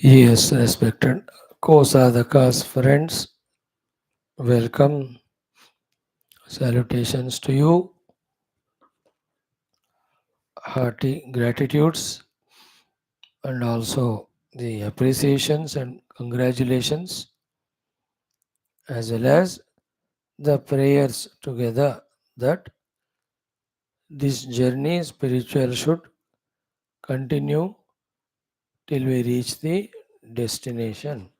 Yes, respected co-sadhakas, friends, welcome, salutations to you, hearty gratitudes, and also the appreciations and congratulations, as well as the prayers together that this journey spiritual should continue till we reach the destination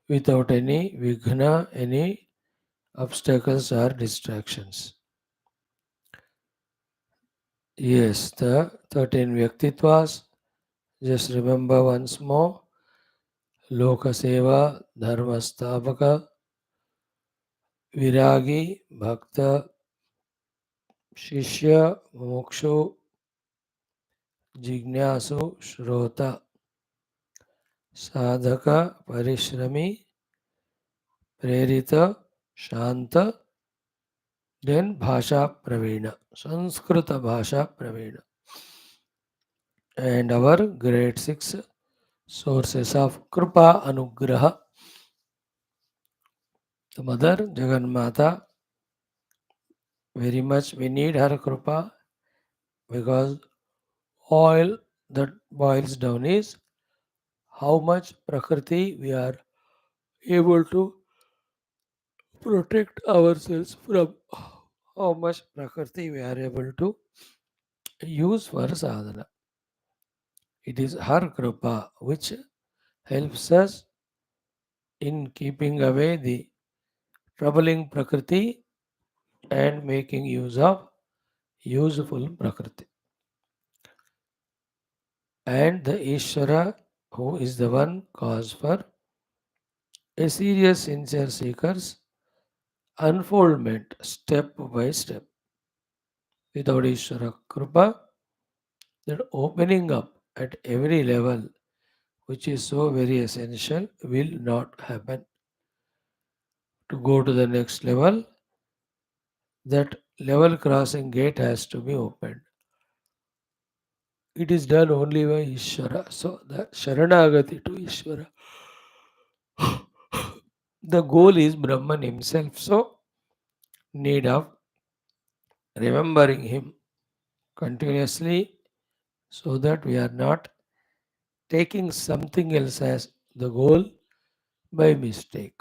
without any vighna, any obstacles or distractions. Yes, the 13 Vyaktitvas. Just remember once more Lokaseva, Dharmastapaka, Viragi, Bhakta, Shishya, Mokshu, Jignasu, Shrota, Sadhaka, Parishrami, Prerita, Shanta, then Bhasha Pravina, Sanskrita Bhasha Pravina. And our grade 6 sources of Krupa Anugraha, the Mother Jagannatha. Very much we need her Krupa because all that boils down is how much Prakriti we are able to protect ourselves from, how much Prakriti we are able to use for sadhana. It is her Krupa which helps us in keeping away the troubling Prakriti and making use of useful Prakriti. And the Ishvara, who is the one cause for a serious sincere seeker's unfoldment step by step. Without Ishvara Krupa, that opening up at every level, which is so very essential, will not happen. To go to the next level, that level crossing gate has to be opened. It is done only by Ishvara. So the Sharanagati to Ishvara. The goal is Brahman himself. So need of remembering him continuously so that we are not taking something else as the goal by mistake.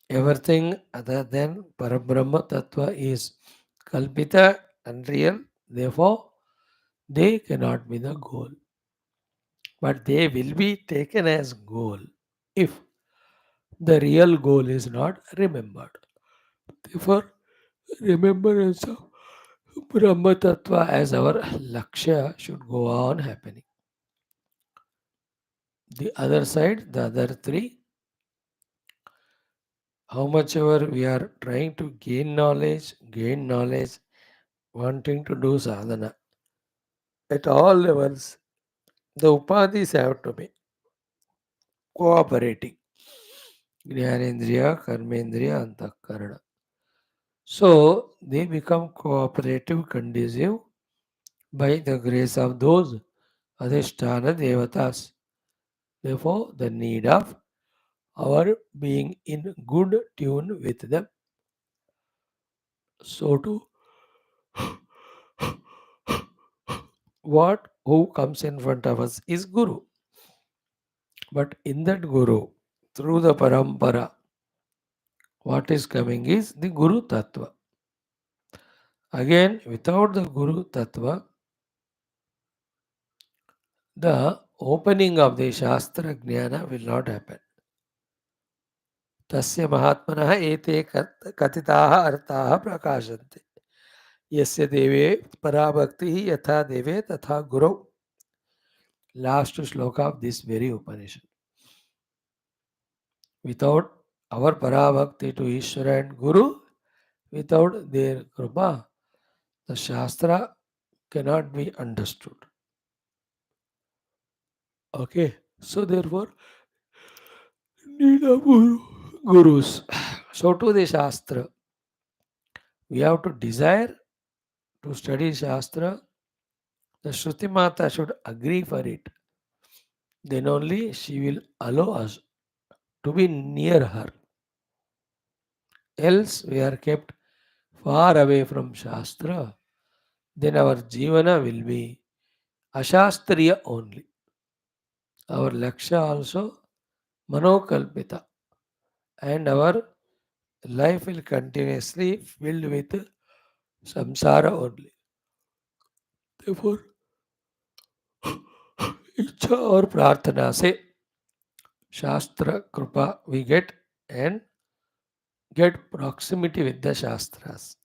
Everything other than Parabrahma Tattva is Kalpita, unreal, therefore they cannot be the goal. But they will be taken as goal if the real goal is not remembered. Therefore, remembrance of Brahma Tattva as our Lakshya should go on happening. The other side, the other three, how much ever we are trying to gain knowledge, wanting to do sadhana at all levels, the upadhis have to be cooperating. Jnanendriya, Karmendriya, Antakarana. So they become cooperative, conducive by the grace of those Adhisthana Devatas. Therefore, the need of our being in good tune with them. So to what who comes in front of us is Guru. But in that Guru, through the parampara, what is coming is the Guru Tattva. Again, without the Guru Tattva, the opening of the Shastra Jnana will not happen. Tasya Mahatmanah ete katitaha artaha prakashante. Yasya deve parabhakti yatha deve tatha guru. Last shloka of this very Upanishad. Without our parabhakti to Ishvara and Guru, without their Krupa, the Shastra cannot be understood. Okay, so therefore, need of Gurus. So to the Shastra, we have to desire to study Shastra. The Shruti Mata should agree for it. then only she will allow us to be near her. Else we are kept far away from Shastra, then our Jivana will be Ashastriya only. Our Laksha also Manokalpita, and our life will continuously filled with samsara only. Therefore, इच्छा और प्रार्थना से शास्त्र कृपा we get proximity with the shastras.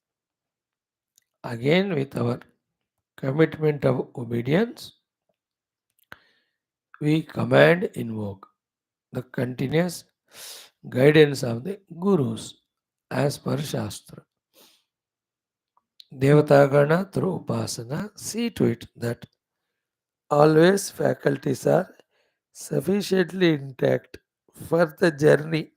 Again, with our commitment of obedience, we command invoke the continuous guidance of the gurus as per shastra. Devatagana through upasana see to it that always faculties are sufficiently intact for the journey.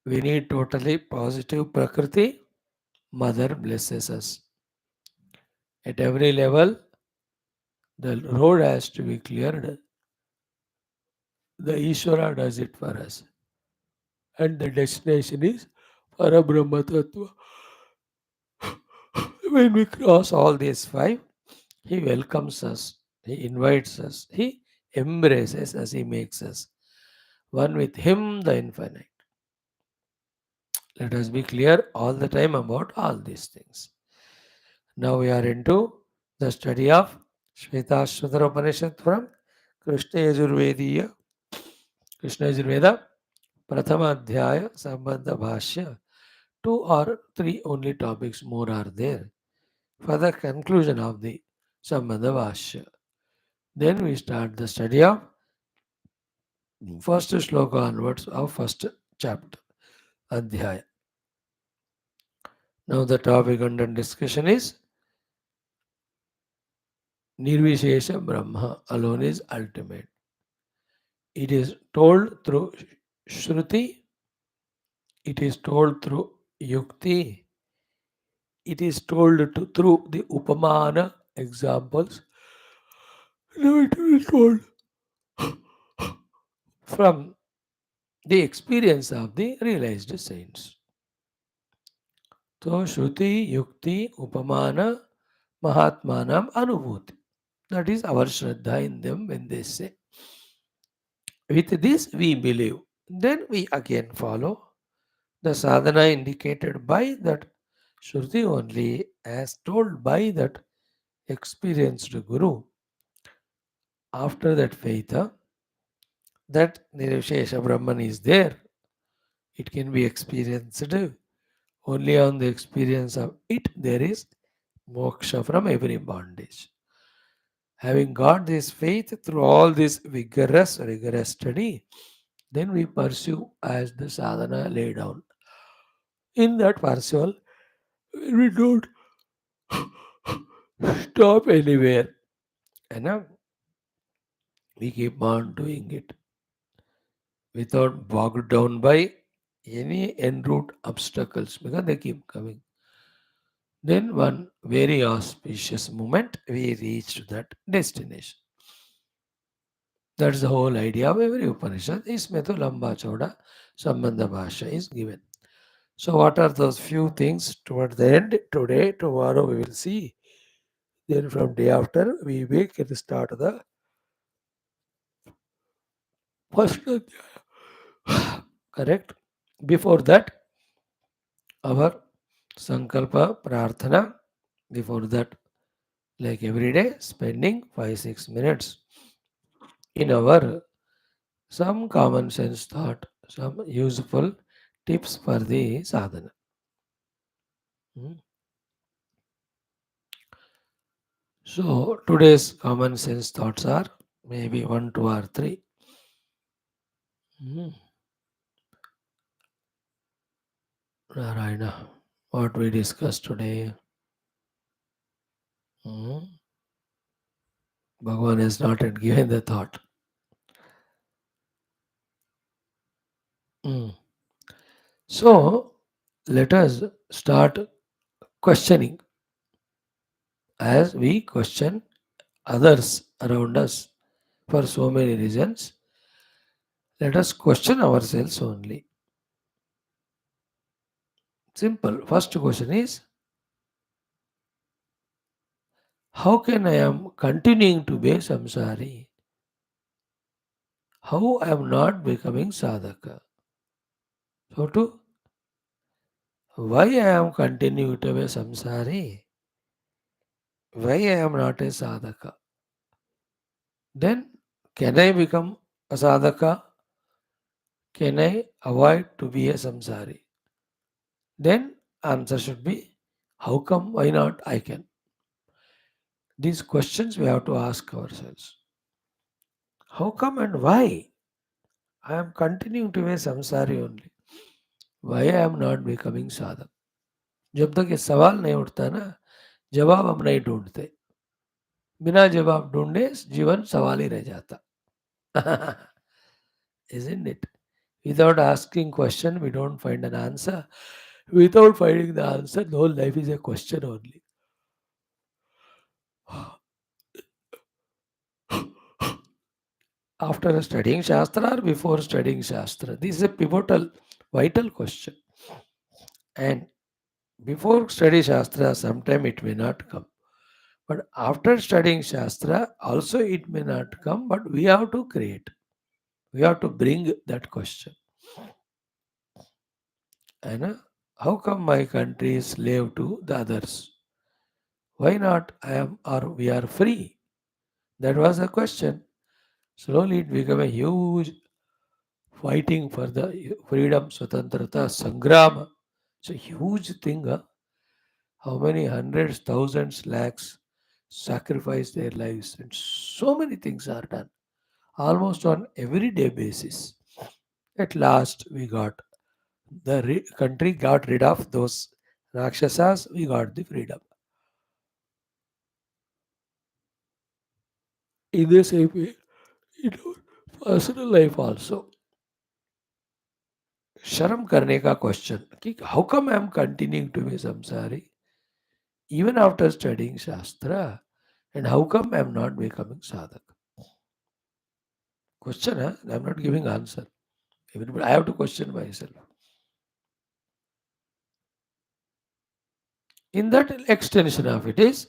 We need totally positive Prakriti. Mother blesses us. At every level, the road has to be cleared. The Ishvara does it for us. And the destination is Parabrahma Tattva. When we cross all these five, He welcomes us, He invites us, He embraces us, He makes us one with Him, the infinite. Let us be clear all the time about all these things. Now we are into the study of Shwethashwathara Upanishad from Krishna Yajurvediya, Krishna Yajurveda, Prathama Adhyaya, Sambandha Bhashya. Two or three only topics more are there for the conclusion of the Sambandha Bhashya. Then we start the study of first shloka onwards of first chapter, Adhyaya. Now the topic under discussion is Nirvishesha Brahma alone is ultimate. It is told through Shruti, it is told through Yukti, it is told through the Upamana examples. Now it is told from the experience of the realized saints. So Shruti, Yukti, Upamana, Mahatmanam, Anubhuti. That is our Shraddha in them when they say. With this we believe. Then we again follow the sadhana indicated by that Shruti only as told by that experienced Guru. After that faith, that Nirvishesha Brahman is there. It can be experienced only on the experience of it. There is moksha from every bondage. Having got this faith through all this rigorous study, then we pursue as the sadhana laid down. In that pursuit, we don't stop anywhere. And we keep on doing it without bogged down by any en route obstacles because they keep coming. Then one very auspicious moment we reached that destination. That's the whole idea of every Upanishad. Isme to lamba chauda sambandha bhasha is given. So what are those few things toward the end? Today, tomorrow we will see. Then from day after we can start the first adhyaya. Correct? Before that, our Sankalpa Prarthana. Before that, like every day, spending 5-6 minutes in our some common sense thought, some useful tips for the sadhana. Hmm. So today's common sense thoughts are maybe one, two, or three. Hmm. Narayana, what we discussed today. Hmm. Bhagavan has not yet given the thought. Hmm. So let us start questioning as we question others around us for so many reasons, let us question ourselves only. Simple. First question is, how can I am continuing to be samsari? How I am not becoming sadhaka? So to why I am continuing to be samsari? Why I am not a sadhaka? Then can I become a sadhaka? Can I avoid to be a samsari? Then answer should be how come, why not, I can. These questions we have to ask ourselves. How come and why I am continuing to be a samsari only? Why I am not becoming sadhak? जब तक ये सवाल नहीं उठता ना, जवाब हम नहीं ढूंढते. बिना जवाब ढूंढे जीवन सवाल ही रह जाता. Isn't it? Without asking question, we don't find an answer. Without finding the answer, the whole life is a question only. After studying Shastra or before studying Shastra? This is a pivotal, vital question. And before study Shastra, sometime it may not come. But after studying Shastra, also it may not come, but we have to create. We have to bring that question. And how come my country is slave to the others? Why not I am or we are free? That was the question. Slowly it became a huge fighting for the freedom, Swatantrata, Sangrama. It's a huge thing. How many hundreds, thousands, lakhs sacrifice their lives, and so many things are done almost on everyday basis. At last, we got country got rid of those Rakshasas, we got the freedom. In the same way, in our personal life also, शर्म करने का question कि how come I am continuing to be samsari even after studying Shastra, and how come I am not becoming sadhak? Question, huh? I am not giving answer. Everybody, I have to question myself. In that extension of it is,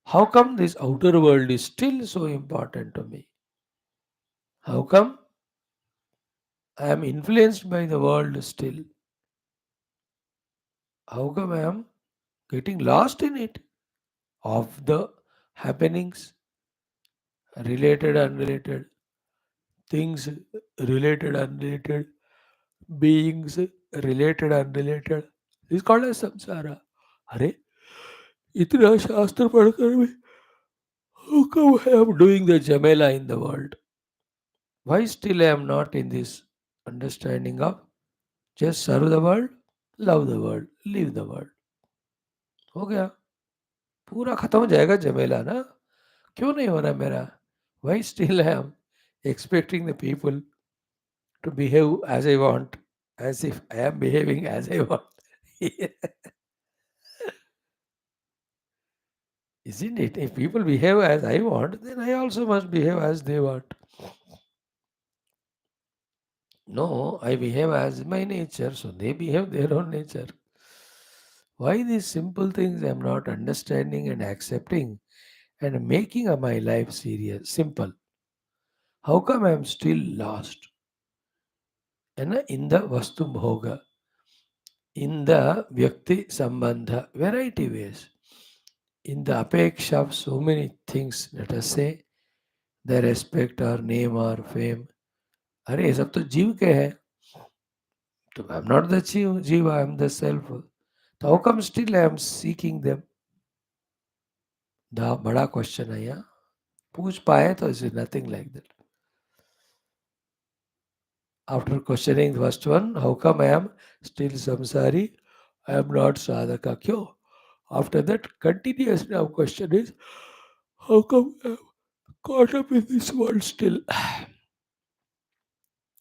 how come this outer world is still so important to me? How come I am influenced by the world still? How come I am getting lost in it? Of the happenings, related, unrelated, things related, unrelated, beings related, unrelated. This is called as samsara. अरे इतना शास्त्र पढ़कर भी how come I am doing the Jamela in the world? Why still I am not in this understanding of just serve the world, love the world, leave the world? हो गया, पूरा खत्म हो जाएगा जमेला ना. क्यों नहीं हो रहा मेरा? Why still I am expecting the people to behave as I want, as if I am behaving as I want? Isn't it? If people behave as I want, then I also must behave as they want. No, I behave as my nature, so they behave their own nature. Why these simple things I am not understanding and accepting and making my life serious, simple? How come I am still lost? And in the Vastu Bhoga, in the Vyakti Sambandha, variety ways, in the apeksha of so many things, let us say, the respect or name or fame. अरे ये सब तो जीव के है. तो I am not the जीव, I am the self. तो how come still I am seeking them? The बड़ा क्वेश्चन है यहाँ. पूछ पाए तो is nothing like that. After questioning the first one, how come I am still samsari? I am not sadhaka. Kyo? After that, continuous now question is, how come I am caught up in this world still?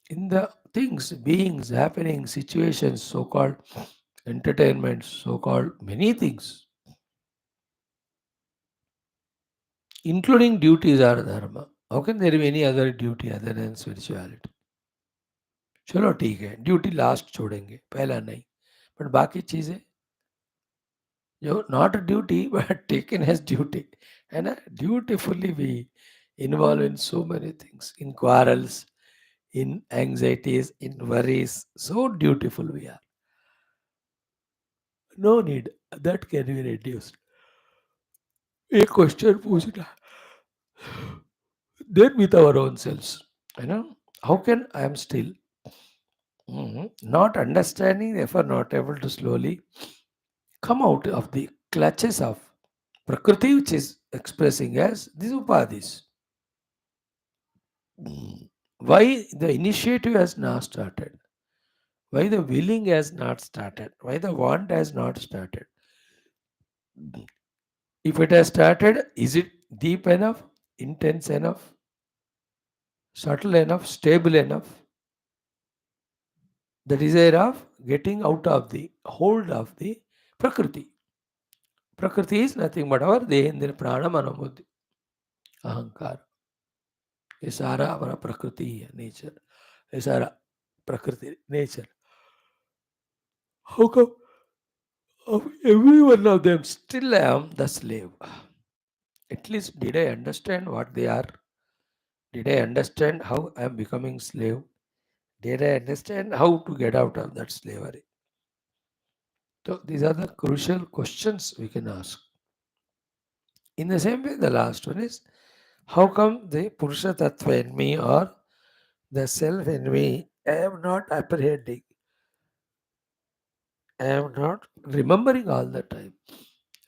In the things, beings, happening, situations, so-called entertainment, so-called many things. including duties are dharma. How can there be any other duty other than spirituality? चलो ठीक है, duty last छोड़ेंगे, पहला नहीं, but बाकी चीजें जो not duty but taken as duty है ना, dutifully we involved in so many things, in quarrels, in anxieties, in worries. So dutiful we are. No need. That can be reduced. एक question पूछना, then with our own selves. You know, how can I am still not understanding, therefore not able to slowly come out of the clutches of Prakriti, which is expressing as these upadhis. Why the initiative has not started? Why the willing has not started? Why the want has not started? If it has started, is it deep enough, intense enough, subtle enough, stable enough? The desire of getting out of the hold of the Prakriti. Prakriti is nothing but our Dehendra Prana Manobuddhi, Ahankara. ये सारा हमारा प्रकृति ही है, nature. ये सारा प्रकृति, nature. How come of every one of them still I am the slave? At least did I understand what they are? Did I understand how I am becoming slave? Did I understand how to get out of that slavery? So these are the crucial questions we can ask. In the same way, the last one is, how come the Purusha Tattva in me or the self in me, I am not apprehending, I am not remembering all the time,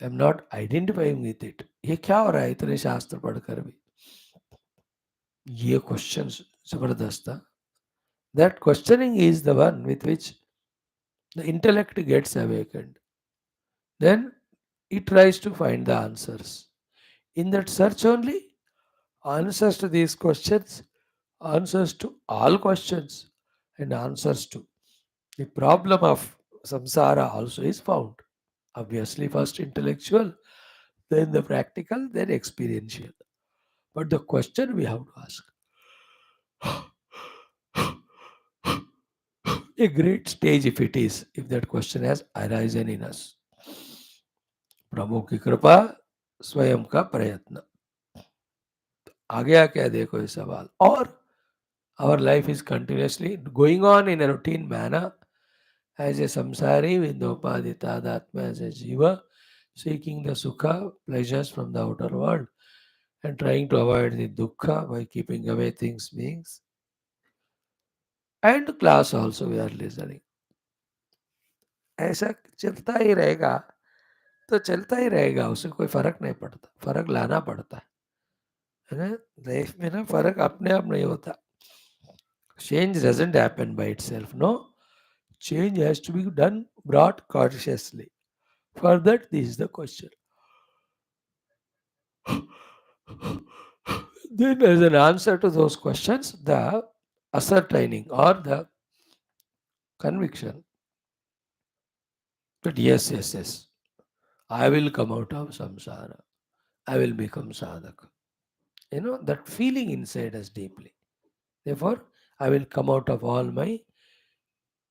I am not identifying with it. ये क्या हो रहा है इतने शास्त्र पढ़कर भी? ये questions जबरदस्त था. That questioning is the one with which the intellect gets awakened. Then it tries to find the answers. In that search only, answers to these questions, answers to all questions, and answers to the problem of samsara also is found. Obviously, first intellectual, then the practical, then experiential. But the question we have to ask, a great stage if it is, if that question has arisen in us. प्रभु की कृपा, स्वयं का प्रयत्न. आ गया क्या देखो ये सवाल. और our life is continuously going on in a routine manner as a samsari with the upadhitadatma as a jiva, seeking the sukha, pleasures from the outer world, and trying to avoid the dukkha by keeping away things, beings. And class also we are listening. ऐसा चलता ही रहेगा तो चलता ही रहेगा, उससे कोई फर्क नहीं पड़ता, फर्क लाना पड़ता है ना. लाइफ में ना फर्क अपने आप नहीं होता. Change doesn't happen by itself. No, change has to be done, brought consciously. For that, this is the question. Then, as an answer to those questions, the ascertaining or the conviction that yes, yes, yes, I will come out of samsara. I will become sadhaka. You know, that feeling inside us deeply. Therefore, I will come out of all my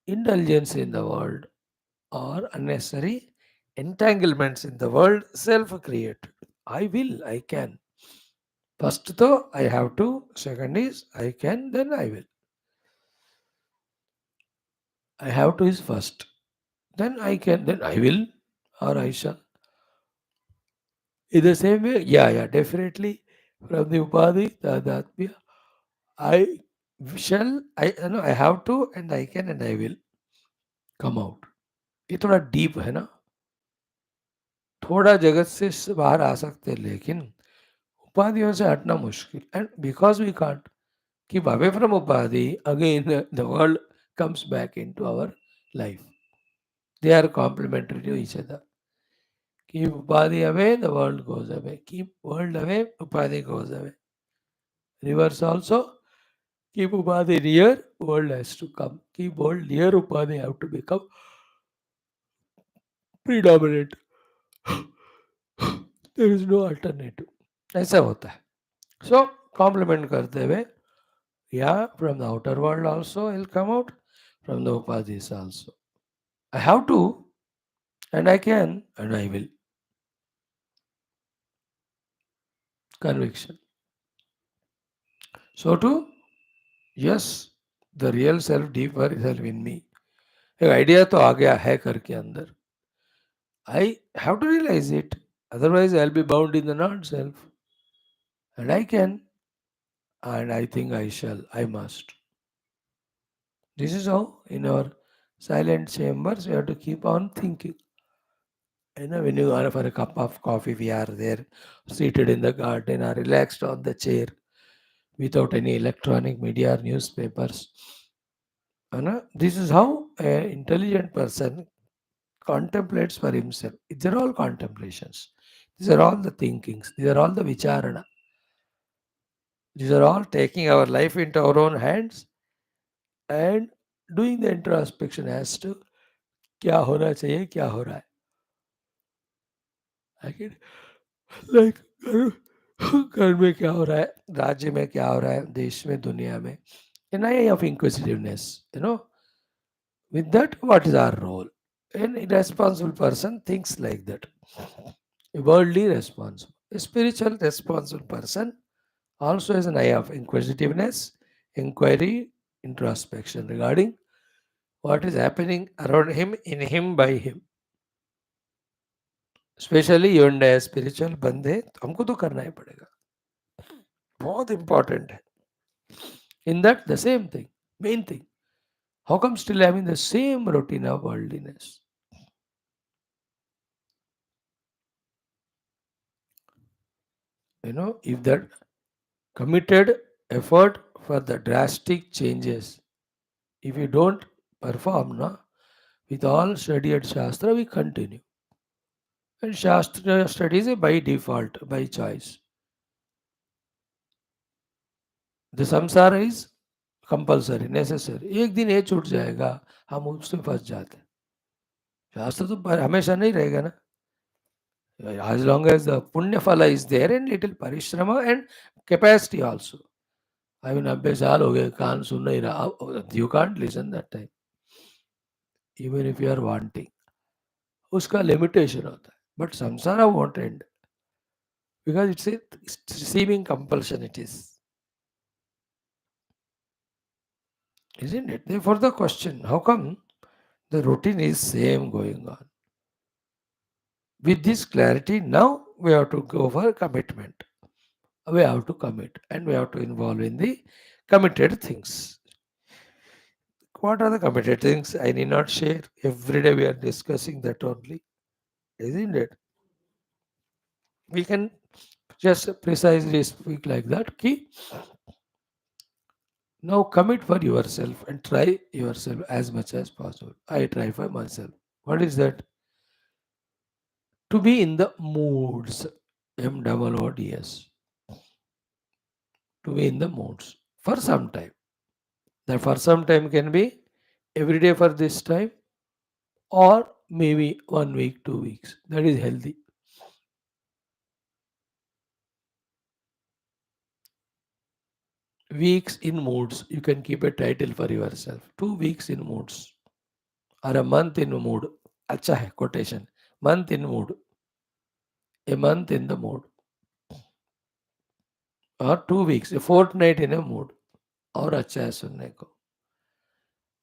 indulgence in the world or unnecessary entanglements in the world, self created. I will, I can. First, though, I have to. Second is, I can, then I will. I have to is first. Then I can, then I will, or I shall. In the same way, yeah, definitely. From the Upadhi, the Atmiya, I shall, I have to, and I can, and I will come out. ये थोड़ा deep है ना. थोड़ा जगत से बाहर आ सकते हैं, लेकिन उपाधियों से हटना मुश्किल. And because we can't keep away from upadhi, again the world comes back into our life. They are complementary to each other. Keep upadhi away, the world goes away. Keep world away, upadhi goes away. Reverse also, keep upadhi near, world has to come. Keep world near, upadhi have to become predominant. There is no alternative. ऐसा होता है. So complement करते हुए, yeah, from the outer world also will come out, from the upadhis also. I have to, and I can, and I will. Conviction. So too, yes, the real self, deeper self in me. एक idea तो आ गया है करके अंदर. I have to realize it. Otherwise, I'll be bound in the non-self. And I can, and I think I shall, I must. This is how, in our silent chambers, we have to keep on thinking. When you are for a cup of coffee, we are there, seated in the garden or relaxed on the chair without any electronic media or newspapers. This is how an intelligent person contemplates for himself. These are all contemplations. These are all the thinkings. These are all the vicharana. These are all taking our life into our own hands and doing the introspection as to क्या होना चाहिए, क्या हो रहा है. आखिर like घर में क्या हो रहा है, राज्य में क्या हो रहा है, देश में, दुनिया में. An eye of inquisitiveness, with that, what is our role? An irresponsible person thinks like that. A worldly responsible. A spiritual responsible person also has an eye of inquisitiveness, inquiry, introspection regarding what is happening around him, in him, by him. Specially you and spiritual बंदे, तो हमको तो करना ही पड़ेगा. बहुत important है. In that the same thing, main thing, how come still having the same routine of worldliness. If that committed effort for the drastic changes, if we don't perform, with all studied Shastra, we continue. And Shastra studies by default, by choice. The samsara is compulsory, necessary. एक दिन ये छूट जाएगा, हम उसमें फंस जाते हैं. शास्त्र तो हमेशा नहीं रहेगा ना. as long as the punya phala is there and little parishrama and capacity also. I mean, 90 साल हो गए, कान सुन नहीं रहा, you can't listen that time, even if you are wanting. उसका लिमिटेशन होता है. बट संसारा won't end because it's receiving compulsion. It is, isn't it? Therefore, the question: how come the routine is same going on? With this clarity, now we have to go for commitment. We have to commit and we have to involve in the committed things. What are the committed things? I need not share. Every day we are discussing that only, isn't it? We can just precisely speak like that. Key. Now commit for yourself and try yourself as much as possible. I try for myself. What is that? To be in the moods. MOODS. To be in the moods for some time. That for some time can be every day for this time, or maybe 1 week, 2 weeks. That is healthy. Weeks in moods. You can keep a title for yourself. 2 weeks in moods. Or a month in mood. अच्छा है quotation. Month in mood. A month in the mood. Or 2 weeks. A fortnight in a mood. और अच्छा है सुनने को.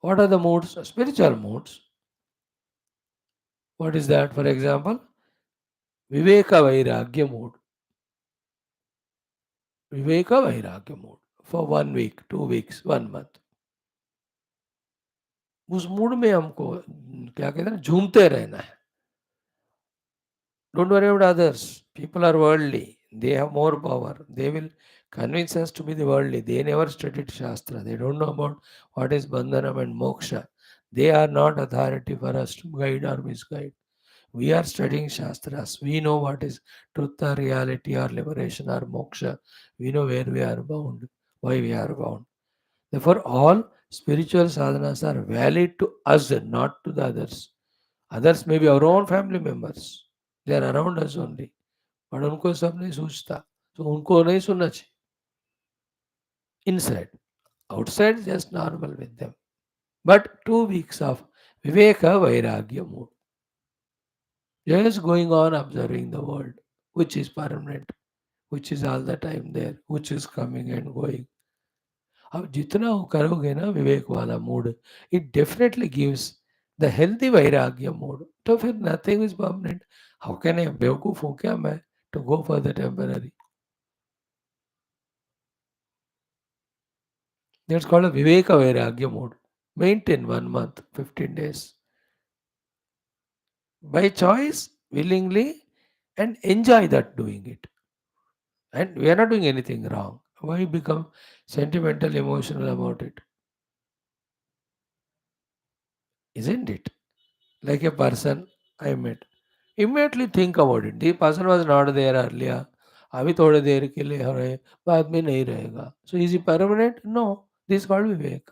What are the moods? Spiritual moods. What is that? For example, Viveka Vairagya mood. Viveka Vairagya mood. For 1 week, 2 weeks, 1 month. उस mood में हमको क्या कहते हैं, झूमते रहना है. Don't worry about others. People are worldly. They have more power. They will convince us to be the worldly. They never studied Shastra. They don't know about what is Bandhanam and Moksha. They are not authority for us to guide or misguide. We are studying Shastras. We know what is truth or reality or liberation or moksha. We know where we are bound, why we are bound. Therefore, all spiritual sadhanas are valid to us and not to the others. Others may be our own family members. They are around us only. But उनको सब नहीं सूझता. तो उनको नहीं सुनना चाहिए. Inside, outside just normal with them. But 2 weeks of Viveka Vairagya mood. Just going on observing the world, which is permanent, which is all the time there, which is coming and going. अब जितना वो करोगे ना विवेक वाला mood, it definitely gives the healthy वैराग्य mood. तो फिर nothing is permanent. How can I बेवकूफ हूँ क्या मैं to go for the temporary? That's called a viveka vairagya mode. Maintain 1 month, 15 days. By choice, willingly, and enjoy that doing it. And we are not doing anything wrong. Why become sentimental, emotional about it? Isn't it? Like a person I met. Immediately think about it. The person was not there earlier. अभी थोड़े देर के लिए हो रहे, बाद में नहीं रहेगा. So is he permanent? No. This is called vivek.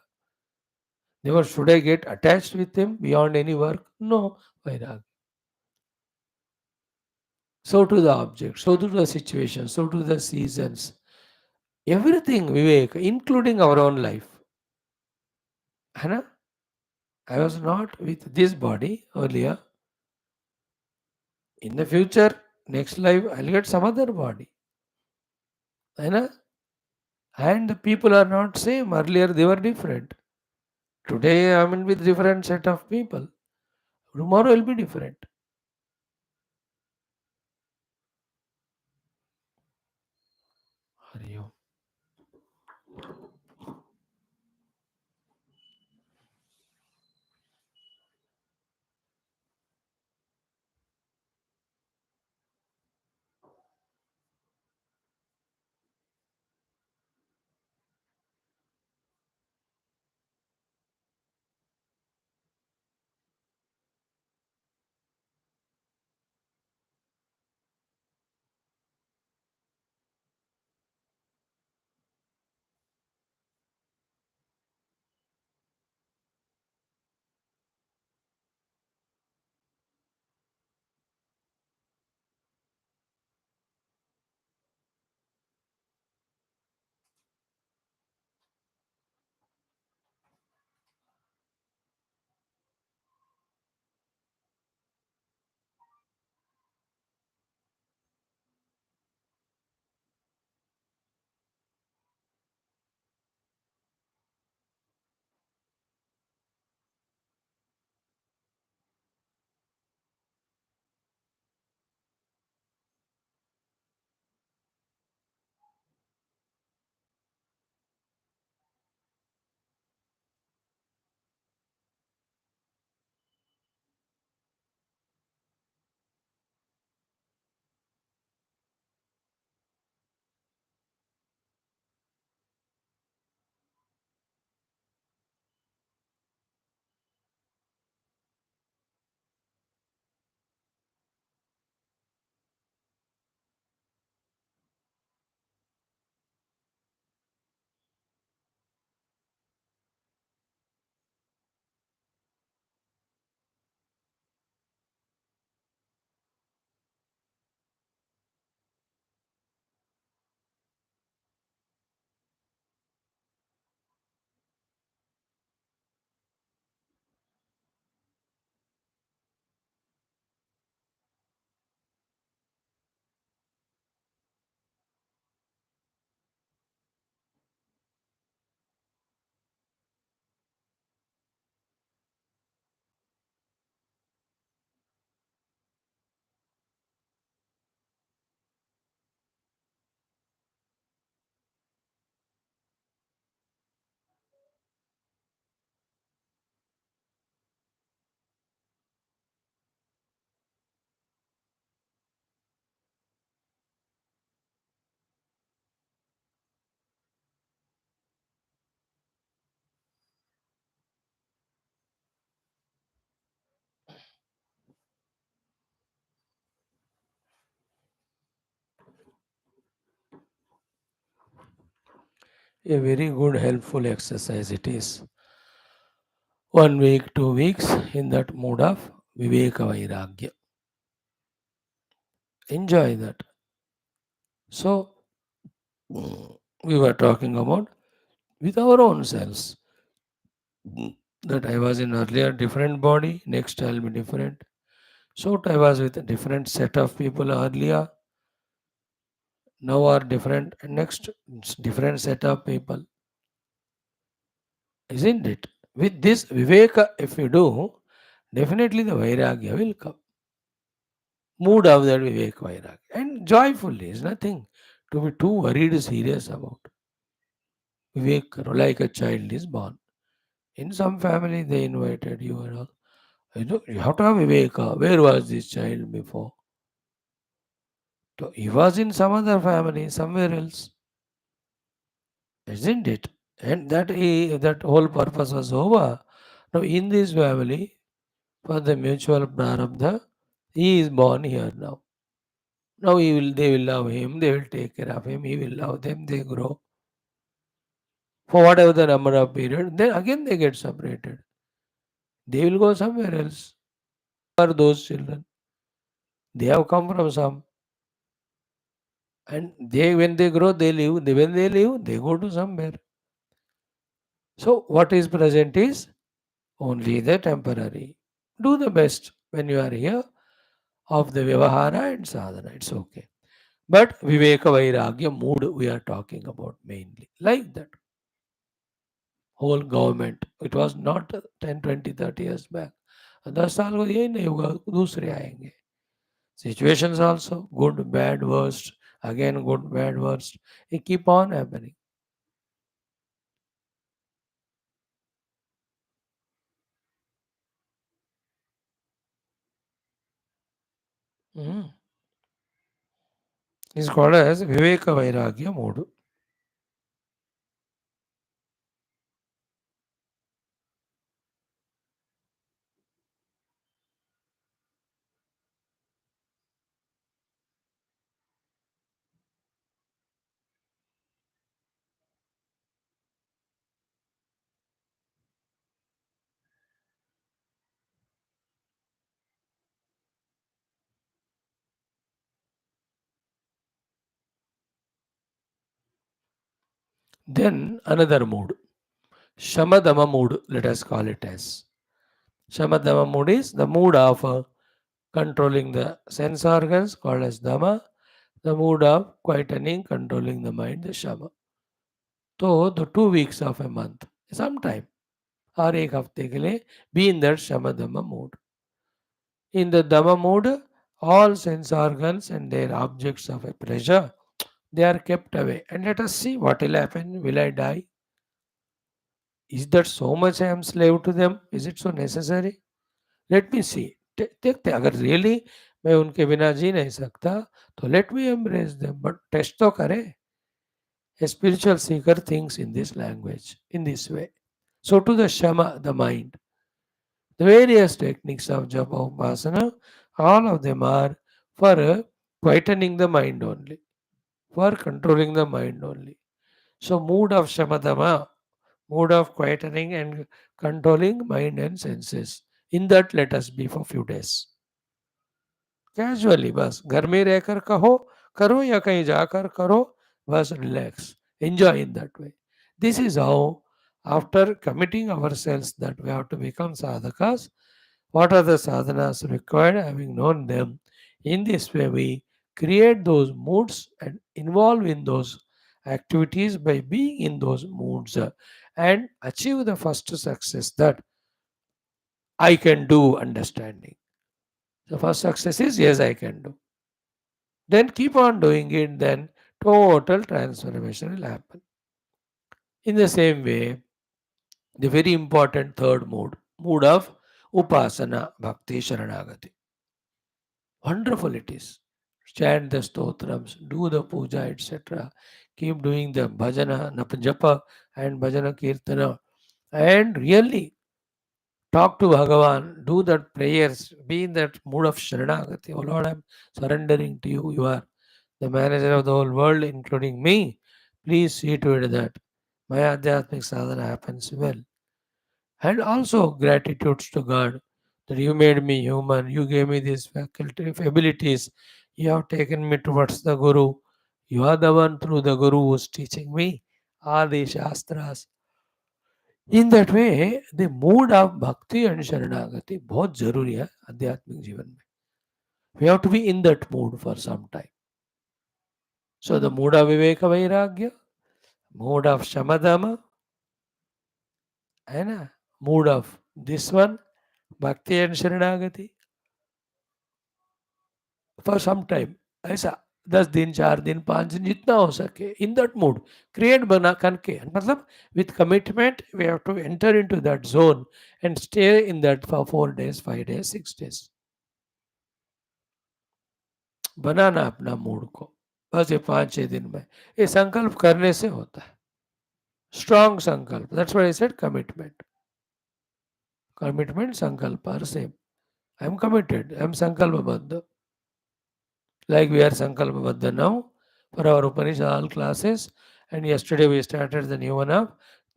Never should I get attached with him beyond any work? No. Vairag. So to the object, so to the situation, so to the seasons. Everything vivek, including our own life. है ना? I was not with this body earlier. In the future, next life, I'll get some other body. है ना? And the people are not same. Earlier they were different. Today I'm in with different set of people. Tomorrow will be different. Hari Om. A very good, helpful exercise it is. 1 week, 2 weeks in that mood of Viveka Vairagya. Enjoy that. So, We were talking about with our own selves. That I was in earlier different body, next I'll be different. So I was with a different set of people earlier, now are different, and next different set of people, isn't it? With this viveka, if you do, definitely the vairagya will come. Mood of that vivek vairagya. And joyfully is nothing to be too worried serious about. Vivek, like a child is born. In some family, they invited you and all. You have to have viveka. Where was this child before? So he was in some other family, somewhere else, isn't it? And that whole purpose was over. Now, in this family, for the mutual prarabdha, he is born here now. Now they will love him, they will take care of him, he will love them, they grow. For whatever the number of period, then again they get separated. They will go somewhere else. For those children, they have come from some, and they when they grow, they leave. When they leave, they go to somewhere. So what is present is only the temporary. Do the best when you are here of the Vyavahara and Sadhana. It's okay. But Viveka Vairagya mood we are talking about mainly. Like that. Whole government. It was not 10, 20, 30 years back. 10 साल को यही नहीं होगा दूसरे आएंगे situations also good bad worst again good bad worst it keep on happening. Mm. It's called as Viveka Vairagya mood. Then another mood, Shamadama mood, let us call it as. Shamadama mood is the mood of controlling the sense organs called as Dhamma, the mood of quietening, controlling the mind, the Shama. So the 2 weeks of a month, sometime, और एक हफ्ते के लिए be in that Shamadama mood. In the Dhamma mood, all sense organs and their objects of a pleasure, they are kept away. And let us see what will happen. Will I die? Is that so much I am slave to them? Is it so necessary? Let me see. देखते अगर really मैं उनके बिना जी नहीं सकता तो let me embrace them but test तो करे. A spiritual seeker thinks in this language, in this way. So to the Shama, the mind, the various techniques of Japa Upasana, all of them are for quietening the mind only, for controlling the mind only. So mood of Shamadama, mood of quietening and controlling mind and senses. In that let us be for few days. Casually बस घर में रहकर कहो करो या कहीं जाकर करो बस relax enjoy in that way. This is how, after committing ourselves that we have to become sadhakas, what are the sadhanas required, having known them, in this way we create those moods and involve in those activities by being in those moods and achieve the first success that I can do understanding. The first success is yes, I can do. Then keep on doing it, then total transformation will happen. In the same way, the very important third mood, mood of upasana, bhakti, sharanagati. Wonderful it is. Chant the stotrams, do the puja, etc. Keep doing the bhajana, japa and bhajana kirtana. And really talk to Bhagavan, do that prayers, be in that mood of sharanagati. Oh Lord, I'm surrendering to you. You are the manager of the whole world, including me. Please see to it that my Adhyatmic sadhana happens well. And also gratitudes to God that you made me human, you gave me these faculty, abilities, you have taken me towards the Guru, You are the one through the Guru who's teaching me all the Shastras. In that way, the mood of Bhakti and Sharanagati बहुत जरूरी है आध्यात्मिक जीवन में. We have to be in that mood for some time. So the mood of Viveka Vairagya, mood of Shamadama, है ना, mood of this one, Bhakti and Sharanagati, for some time. ऐसा 10 दिन 4 दिन 5 दिन जितना हो सके इन दैट मूड क्रिएट बना करके मतलब with commitment we have to enter into that zone and stay in that for 4 days 5 days 6 days. बनाना अपना मूड को बस ये 5 6 दिन में ये संकल्प करने से होता है. स्ट्रॉन्ग संकल्प, that's what I said commitment. Commitment संकल्प are same. I am committed, I am संकल्पबद्ध. Like we are Sankalpabadha now for our Upanishad classes, and yesterday we started the new one of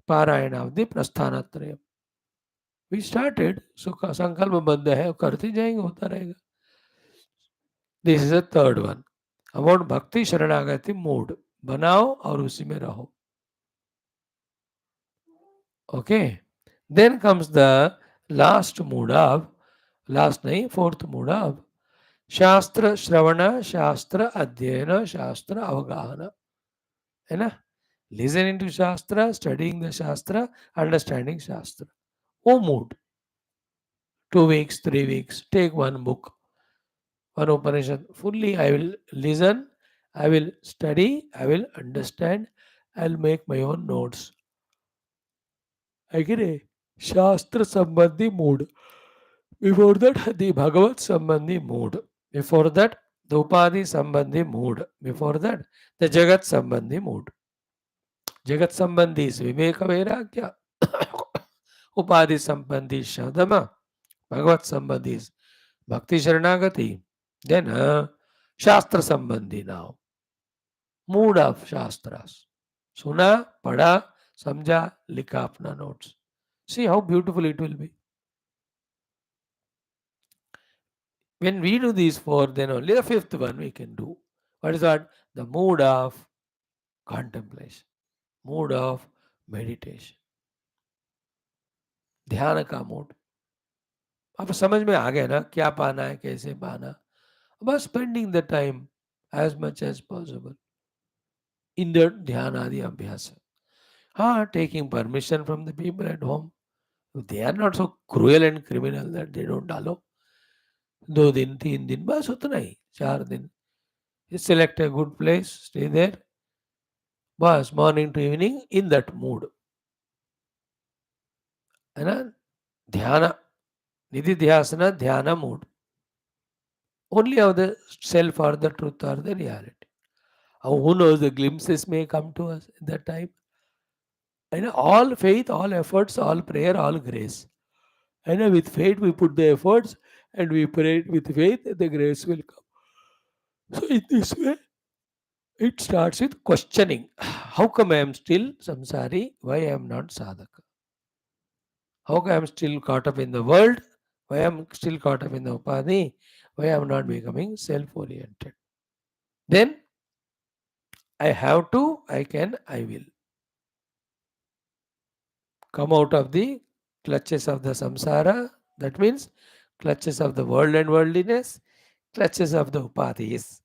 Parayana of the Prasthanatrayam. We started, so Sankalpabadha hai, करते जाएंगे होता रहेगा. This is the third one. About Bhakti Sharanagati mood. बनाओ और उसी में रहो. Okay. Then comes the last mood of, last नहीं, fourth mood of शास्त्र श्रवण शास्त्र अध्ययन शास्त्र अवगाहन है ना. लिसनिंग टू शास्त्र, स्टडिंग द शास्त्र, अंडरस्टैंडिंग शास्त्र. वो mood 2 weeks 3 weeks take one book, one Upanishad fully. I will listen, I will study, I will understand, I'll make my own notes. Agree? Shastra Sambandhi mood. Before that, the Bhagavad Sambandhi mood. Before that, the Upadhi Sambandhi mood. Before that, the Jagat Sambandhi mood. Jagat Sambandhi is Viveka Vairagya. Upadhi Sambandhi is Shadama. Bhagavad Sambandhi is Bhakti Sharanagati. Then Shastra Sambandhi now. Mood of Shastras. Suna, Pada, Samja, Likha apna notes. See how beautiful it will be. When we do these four, then only the fifth one we can do. What is that? The mood of contemplation, mood of meditation, ध्यान का mood. अब समझ में आ गया ना क्या पाना है, कैसे पाना. बस spending the time as much as possible in the ध्यान आदि अभ्यास. हाँ, taking permission from the people at home. They are not so cruel and criminal that they don't allow. 2 दिन 3 दिन बस उतना ही, 4 दिन. Select a good place, stay there. बस morning to evening in that mood है ना. ध्यान निधि ध्यासना ध्यान mood. Only of the self or the truth or the reality. Who knows, the glimpses may come to us at that time. And all faith, all efforts, all prayer, all grace. And with faith we put the efforts and we pray with faith, the grace will come. So in this way, it starts with questioning. How come I am still samsari? Why I am not sadhaka? How come I am still caught up in the world? Why I am still caught up in the upadhi? Why I am not becoming self-oriented? Then I have to, I can, I will. Come out of the clutches of the samsara. That means clutches of the world and worldliness, clutches of the upadhis.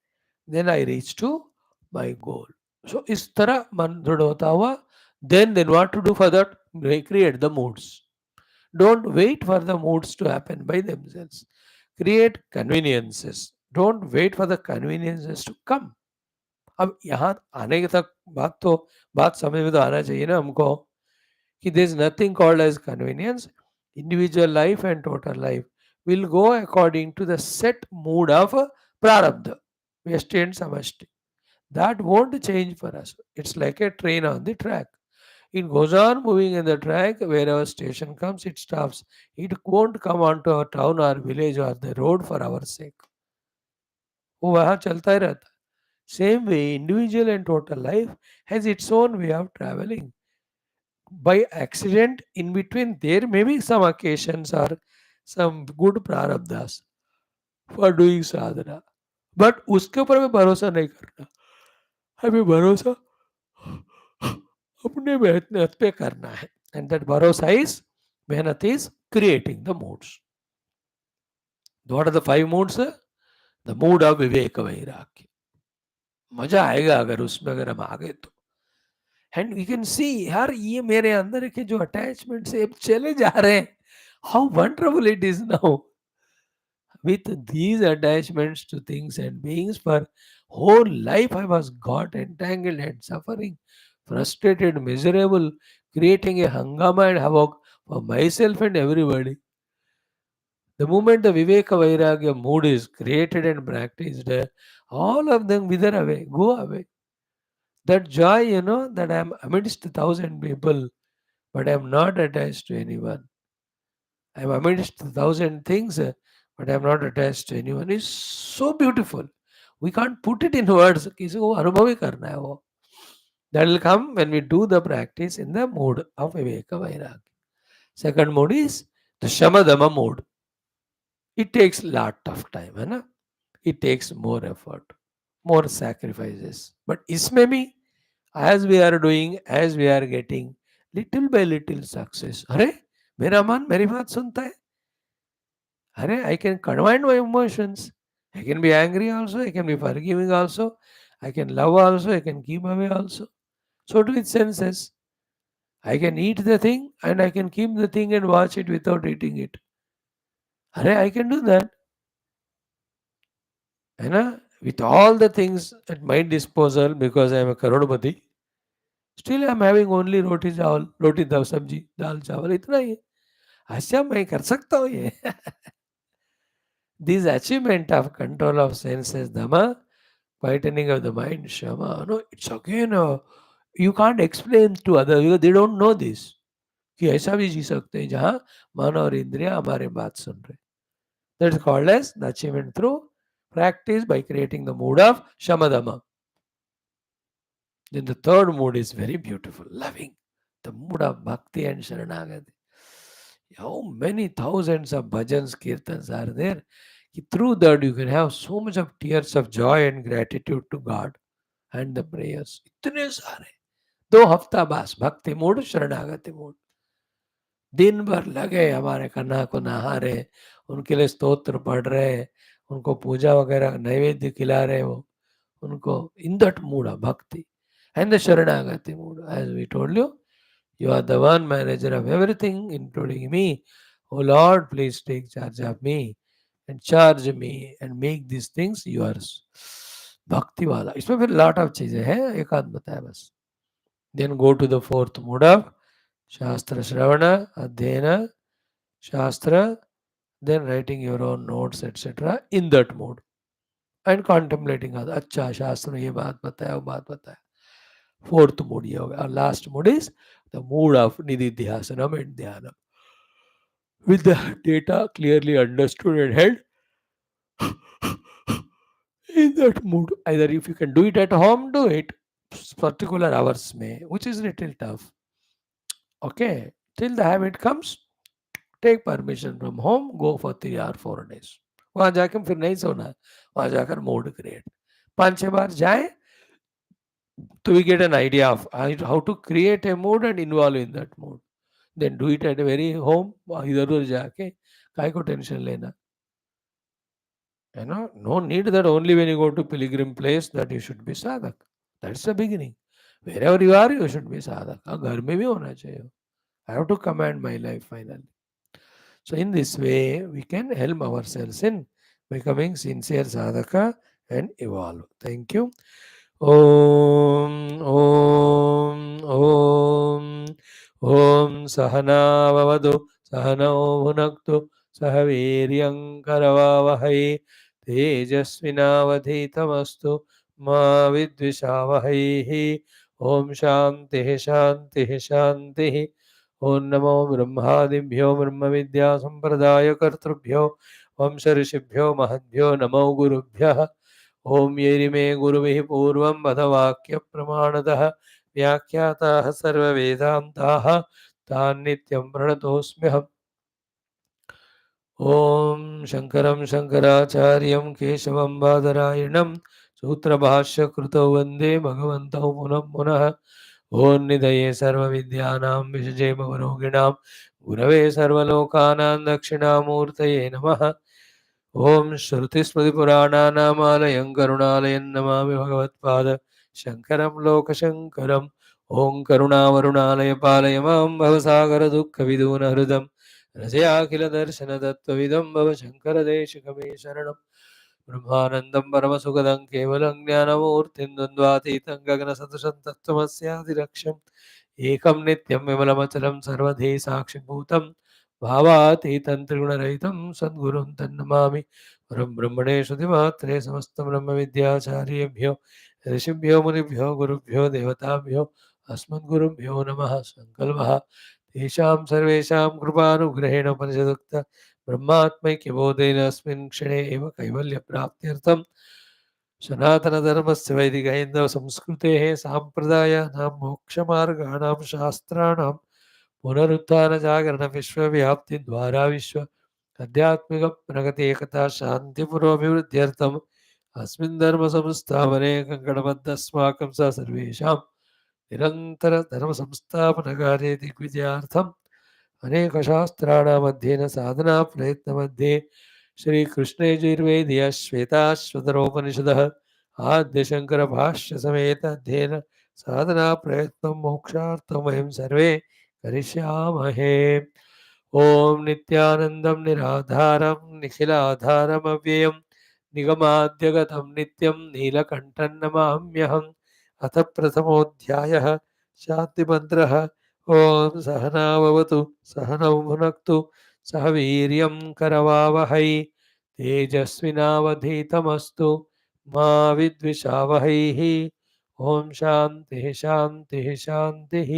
Then I reach to my goal. So इस तरह मन दृढ़ होता हुआ. Then what to do for that? Create the moods. Don't wait for the moods to happen by themselves. Create conveniences. Don't wait for the conveniences to come. अब यहाँ आने के तक बात समझ में तो आना चाहिए ना हमको कि there is nothing called as convenience. Individual life and total life will go according to the set mood of prarabdha, Vyashti and Samashti. That won't change for us. It's like a train on the track. It goes on moving in the track. Wherever station comes, it stops. It won't come onto our town or village or the road for our sake. वो वहाँ चलता ही रहता. Same way, individual and total life has its own way of traveling. By accident, in between, there may be some occasions or some good prarabdhas for doing sadhana. But उसके ऊपर में भरोसा नहीं करना. हमें भरोसा अपने मेहनत पे करना है. And that भरोसा is, मेहनत is creating the moods. What are the 5 moods? The mood of विवेक वैराग्य. मजा आएगा अगर उसमें अगर हम आ गए तो. एंड वी कैन सी यार ये मेरे अंदर के जो अटैचमेंट से अब चले जा रहे हैं, how wonderful it is now. With these attachments to things and beings for whole life I was got entangled and suffering, frustrated, miserable, creating a hangama and havoc for myself and everybody. The moment the Viveka Vairagya mood is created and practiced, all of them wither away, go away. That joy, that I am amidst 1,000 people, but I am not attached to anyone. I am amidst 1,000 things, but I am not attached to anyone, is so beautiful. We can't put it in words. किसी को अनुभव ही करना है वो. That will come when we do the practice in the mood of Viveka Vairagya. Second mode is the Shamadama mode. It takes lot of time, है ना? It takes more effort, more sacrifices. But इसमें भी, as we are doing, as we are getting little by little success. अरे मेरा मन मेरी बात सुनता है. अरे I can command my emotions. I can be angry also. I can be forgiving also. I can love also. I can keep away also. So do with senses. I can eat the thing and I can keep the thing and watch it without eating it. अरे I can do that. है ना? With all the things at my disposal, because I am a Crorepati, still I am having only रोटी चावल, रोटी दाल सब्जी, दाल चावल, इतना ही है. अच्छा मैं कर सकता हूँ ये. This achievement of control of senses, Dhamma, quietening of the mind, Shama, no, it's again, you can't explain to others because they don't know this. कि ऐसा भी जी सकते हैं जहाँ मन और इंद्रिया हमारे बात सुन रहे. That's called as the achievement through practice by creating the mood of Shamadama. Then the third mood is very beautiful, loving. The mood of Bhakti and Sharanagati. How many thousands of bhajans, kirtans are there? Through that you can have so much of tears of joy and gratitude to God and the prayers. इतने सारे. 2 हफ्ता बस भक्ति mood, शरणागति mood. दिन भर लगे हमारे कन्हा को नहा रहे, उनके लिए स्तोत्र पढ़ रहे, उनको पूजा वगैरह नैवेद्य खिला रहे वो उनको. In that mood of bhakti and the sharanagati mood, as we told you, you are the one manager of everything, including me. Oh Lord, please take charge of me and charge me and make these things yours. भक्ति वाला. इसमें फिर lot of चीजें हैं, एक आध बताया बस. Then go to the fourth mood of Shastra Shravana, Adhyayana, Shastra, then writing your own notes, etc. in that mode. And contemplating other. अच्छा शास्त्र में ये बात बताया, वो बात बताया. Fourth mood ये हो गया. और last mood is the mood of Nididhyasanam and Dhyanam. With the data clearly understood and held in that mood. Either if you can do it at home, do it. Particular hours में, which is little tough. Okay. Till the habit comes, take permission from home, go for 3 or 4 days. वहां जाकर फिर नहीं सोना है, वहां जाकर mode create 5-6 बार जाए तो we get an idea of how to create a mood and involve in that mood. Then do it at a very home. इधर उधर जाके काय को टेंशन लेना. No need that only when you go to pilgrim place that you should be sadhak. That's the beginning. Wherever you are, you should be sadhak. घर में भी होना चाहिए. I have to command my life finally. So in this way, we can help ourselves in becoming sincere sadhaka and evolve. Thank you. Om Om Om Om Sahana Vavadu Sahano Bhunaktu Sahaviryam Karavavahai Tejasvinavadhitamastu Ma Vidvishavahai. Om Shanti Shanti Shanti. ओम नमो ब्रह्मादिभ्यो ब्रह्म विद्या संप्रदाय कर्तृभ्यो वंश ऋषिभ्यो महद्भ्यो नमो गुरुभ्यः. ओम येरिमे गुरुभिः पूर्वं वदवाक्य प्रमाणतः व्याख्याताः सर्ववेदान्ताः तान् नित्यं प्रणतोऽस्म्यहम्. ओम शंकरं शंकराचार्यं केशवं बादरायणं सूत्रभाष्य कृतौ वन्दे भगवन्तौ पुनः पुनः। ॐ निधये सर्वविद्यानां विषजे भवरोगिणां गुरवे सर्वलोकानां दक्षिणामूर्तये नमः। ॐ श्रुतिस्मृतिपुराणानामालयं करुणालयं नमामि भगवत्पाद शङ्करं लोकशङ्करम्। ॐ करुणावरुणालय पालय मां भवसागरदुःखविदूनहृदं रजयाखिलदर्शनतत्त्वविदं भव शङ्करदेशिकमे शरणम्। ब्रह्मानन्दं परमसुखदं केवलं ज्ञानमूर्तिं द्वन्द्वातीतं गगनसदृशं तत्त्वमस्यादिलक्ष्यम् एकं नित्यं विमलमचलं सर्वधि साक्षिभूतं भावातीतं त्रिगुणरहितं सद्गुरुं तन्नमामि परं ब्रह्मणे श्रुतिमात्रे समस्तब्रह्मविद्याचार्येभ्यो ऋषिभ्यो मुनिभ्यो गुरुभ्यो देवताभ्यो अस्मद्गुरुभ्यो नमः। सङ्कल्पः तेषां सर्वेषां कृपानुग्रहेण उपनिषदुक्त ब्रह्मात्मैक्यबोधेन अस्मिन् क्षणे एव कैवल्यप्राप्त्यर्थं सनातनधर्मस्य वैदिकहैन्दवसंस्कृतेः साम्प्रदायानां मोक्षमार्गाणां शास्त्राणां पुनरुत्थानजागरणविश्वव्याप्तिद्वारा विश्व आध्यात्मिकप्रगति एकता शान्तिपुरोभिवृद्ध्यर्थम् अस्मिन् धर्मसंस्थापने कङ्कणबद्धस्माकं स सर्वेषां निरन्तरधर्मसंस्थापनकार्ये दिग्विजयार्थम् अनेकशास्त्राणामध्ययन साधना प्रयत्नमध्ये श्रीकृष्णयजुर्वेदीय श्वेताश्वतरोपनिषदः आद्यशङ्करभाष्यसमेत अध्ययन साधना प्रयत्नं मोक्षार्थं वयं सर्वे करिष्यामहे। ॐ नित्यानन्दं निराधारं निखिलाधारमव्ययं निगमाद्यगतं नित्यं नीलकण्ठं नमाम्यहम्। अथ प्रथमोऽध्यायः शान्तिमन्त्रः। ॐ सहनाववतु सहनौ भुनक्तु सह वीर्यं करवावहै तेजस्विनावधीतमस्तु मा विद्विषावहैः। ॐ शान्तिः शान्तिः शान्तिः।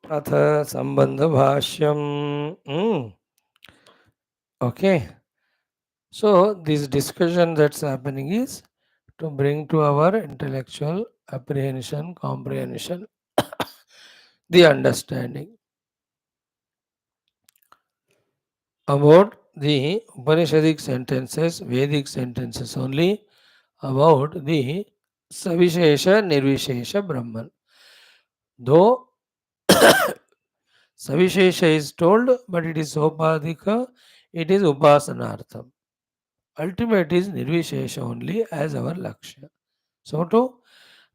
अथ सम्बन्धभाष्यम्। Okay, so this discussion that's happening is to bring to our intellectual apprehension, comprehension, the understanding about the Upanishadic sentences, Vedic sentences only, about the Savishesha, Nirvishesha Brahman. Though Savishesha is told, but it is Sopadika, it is Upasanartham. Ultimate is Nirvishesha only as our Lakshya. So too,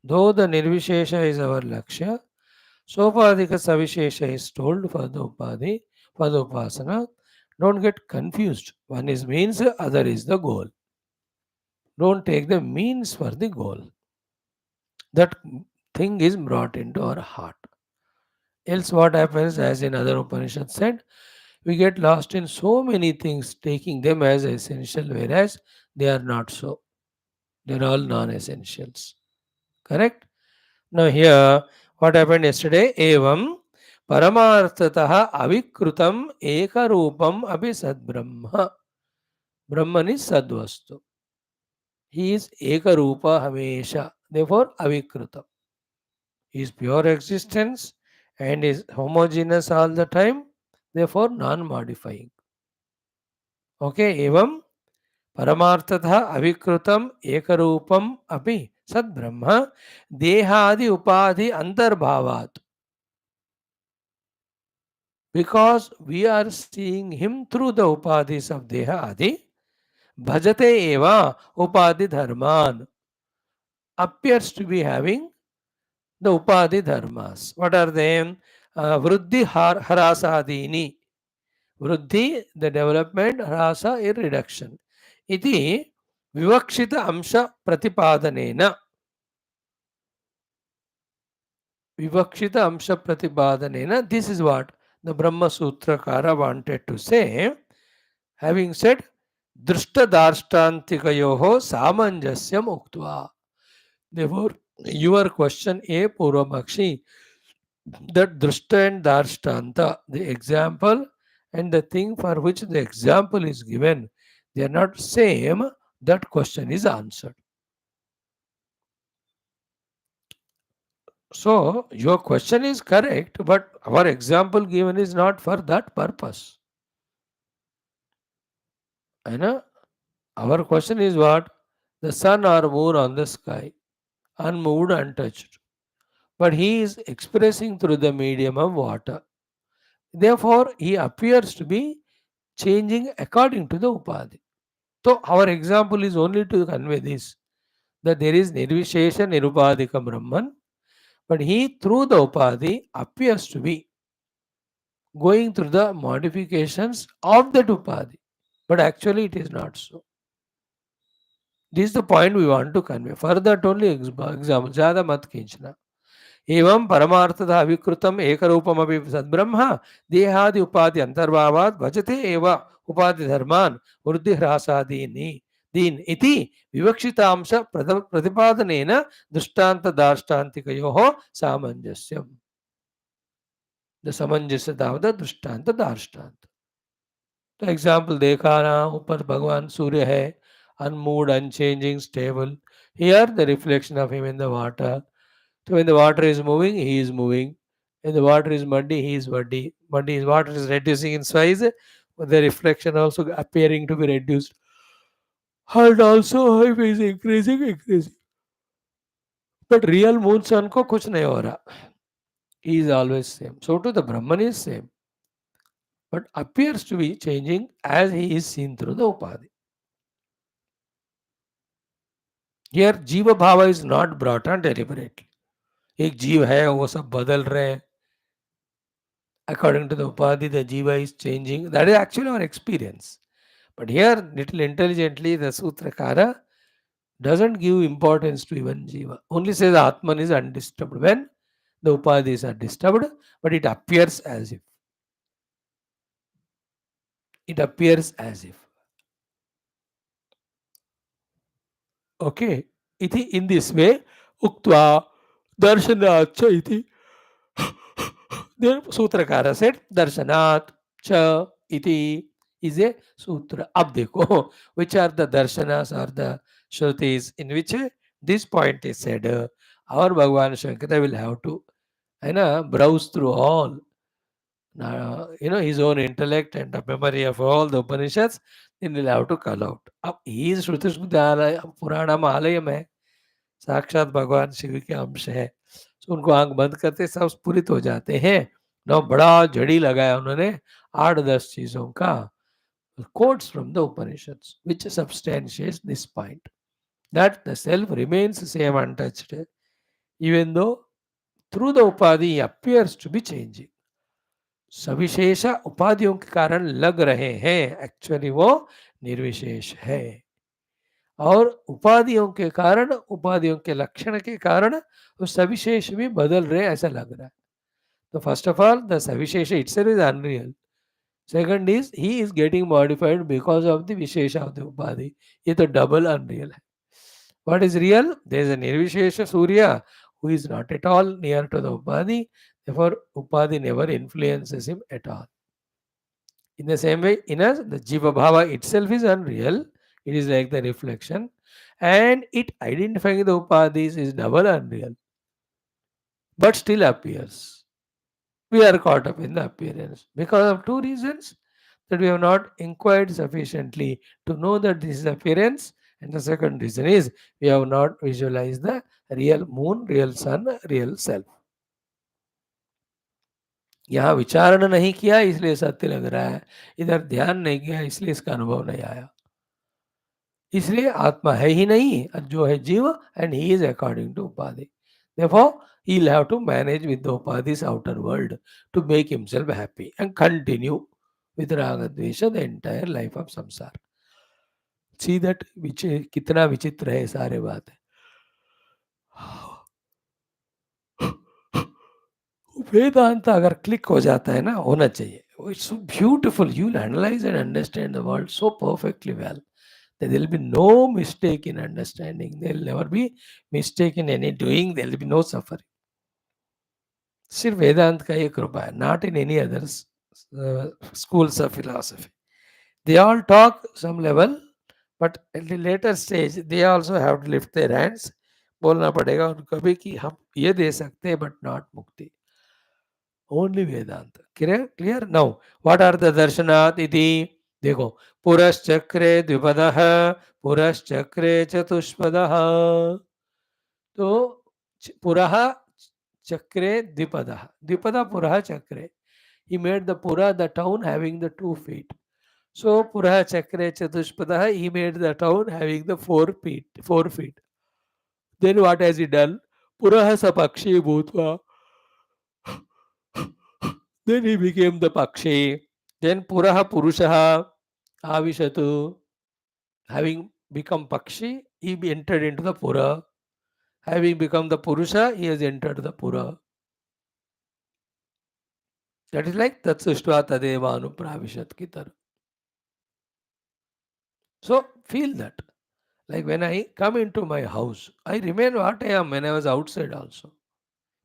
though the Nirvishesha is our Lakshya, Sopadika Savishesha is told for the Upadhi, for the Upasana. Don't get confused. One is means, other is the goal. Don't take the means for the goal. That thing is brought into our heart. Else, what happens, as in other Upanishads said, we get lost in so many things, taking them as essential, whereas they are not so. They are all non essentials. Correct? Now, here, what happened yesterday? Evam Paramarthataha Avikrutam Ekarupam Abhi Sadbrahma. Brahman is Sadvastu. He is Ekarupa Hamesha. Therefore, Avikrutam. He is pure existence and is homogeneous all the time. Therefore, non modifying. Okay, Evam Paramarthatha Avikrutam Ekarupam Api Sad Brahma Dehadi Upadhi Antarbhavat. Because we are seeing him through the upadhis of Deha Adi, Bhajate Eva Upadhi Dharman appears to be having the Upadhi Dharmas. What are they? Vruddhi Harasadini. Vruddhi, the development, Harasa, a reduction. Iti Vivakshita Amsha Pratipadanena. Vivakshita Amsha Pratipadanena. This is what the Brahma Sutrakara wanted to say. Having said, Drishtadarshantikayoho samanjasyam uktva. Therefore, your question A, Purvamakshi, that Drishta and Darshtanta, the example and the thing for which the example is given, they are not same, that question is answered. So, your question is correct, but our example given is not for that purpose. I know. Our question is what? The sun or moon on the sky, unmoved, untouched. But he is expressing through the medium of water. Therefore, he appears to be changing according to the Upadhi. So, our example is only to convey this, that there is Nirvishesha Nirupadhika Brahman, but he through the Upadhi appears to be going through the modifications of that Upadhi. But actually, it is not so. This is the point we want to convey. For that only example, Jada Mat Kinchna. एवं परमार्थतः अविकृतम एकरूपमपि सद्ब्रह्म देहादि उपाधि अंतर्भावात् भजते एव उपाधि धर्मान् वृद्धि ह्रासादीनि दीन इति विवक्षितांश प्रतिपादनेन दृष्टान्त दार्ष्टान्तिकयोः सामंजस्यम्. The सामंजस्य तावत् दृष्टान्त दार्ष्टान्त. तो एग्जाम्पल देखा ना, ऊपर भगवान सूर्य है, unmoved, unchanging, stable. Here the reflection of him in the water. So when the water is moving, he is moving. When the water is muddy, he is muddy. Water is reducing in size, but the reflection also appearing to be reduced. And also he is increasing. But real moon sun ko kuch nahi ho raha. He is always same. So too the Brahman is same, but appears to be changing as he is seen through the Upadhi. Here Jiva Bhava is not brought on deliberately. एक जीव है, वो सब बदल रहे हैं. According to the Upadhi, the Jiva is changing. That is actually our experience. But here, little intelligently, the Sutrakara doesn't give importance to even Jiva. Only says Atman is undisturbed when the Upadhis are disturbed, but it appears as if. It appears as if. Okay. Iti in this way, Uktva Darshanacha iti. Then Sutrakara said, Darshanat cha iti is a sutra. Ab dekho, which are the darshanas or the shrutis in which this point is said. Our Bhagavan Shankara will have to browse through all his own intellect and the memory of all the Upanishads. Then he'll have to call out. He is Shruti Purana Mahalayam hai. साक्षात भगवान शिव के अंश है. तो उनको आंख बंद करते सब स्फुरित हो जाते हैं. ना बड़ा जड़ी लगाया उन्होंने 8-10 चीजों का. quotes from the Upanishads, which substantiates this point that the self remains same untouched, even though through the upadhi he appears to be changing. सविशेष उपाधियों के कारण लग रहे हैं, एक्चुअली वो निर्विशेष है, और उपाधियों के कारण, उपाधियों के लक्षण के कारण वो सविशेष भी बदल रहे ऐसा लग रहा है. तो फर्स्ट ऑफ ऑल द सविशेष itself is unreal. Second is he is getting modified because of the विशेष ऑफ द उपाधि. ये तो डबल अनरियल है. What is real? There is a Nirvishesha Surya who is not at all near to the Upadhi. Therefore, Upadhi never influences him at all. In the same way, in us, the Jiva Bhava itself is unreal. It is like the reflection. And it identifying the Upadhis is double unreal. But still appears. We are caught up in the appearance. Because of two reasons, that we have not inquired sufficiently to know that this is appearance. And the second reason is we have not visualized the real moon, real sun, real self. यहाँ विचारण नहीं किया इसलिए सत्य लग रहा है, इधर ध्यान नहीं किया इसलिए इसका अनुभव नहीं आया. इसलिए आत्मा है ही नहीं, जो है जीव, and he is according to उपाधि. Therefore, he'll have to manage with the upadhi's outer world to make himself happy and continue with raga dvesha the entire life of samsara. See that which कितना विचित्र है सारे बात है. वेदांत अगर click हो जाता है ना, होना चाहिए. It's so beautiful. You will analyse and understand the world so perfectly well. There will be no mistake in understanding. There will never be mistake in any doing. There will be no suffering. सिर्फ वेदांत का ये कृपा है, not in any other schools of philosophy. They all talk some level, but at the later stage they also have to lift their hands. बोलना पड़ेगा उनको भी कि हम ये दे सकते हैं but not mukti. Only Vedanta. Clear? Now, what are the darshanat iti? देखो, पुरश्चक्रे द्विपदः, पुरश्चक्रे चतुष्पदः. तो पुरः चक्रे द्विपदः, द्विपदा पुरः चक्रे. He made the pura, the town, having the 2 feet. So purah chakre chatushpadah, he made the town having the 4 feet. 4 feet. Then what has he done? Purah sapakshi bhutva. Then he became the pakshi. Then purah purushaha avishatu. Having become pakshi, he entered into the pura. Having become the purusha, he has entered the pura. That is like tatsustva tadeva anupravishat ki tarah. So feel that. Like when I come into my house, I remain what I am when I was outside also.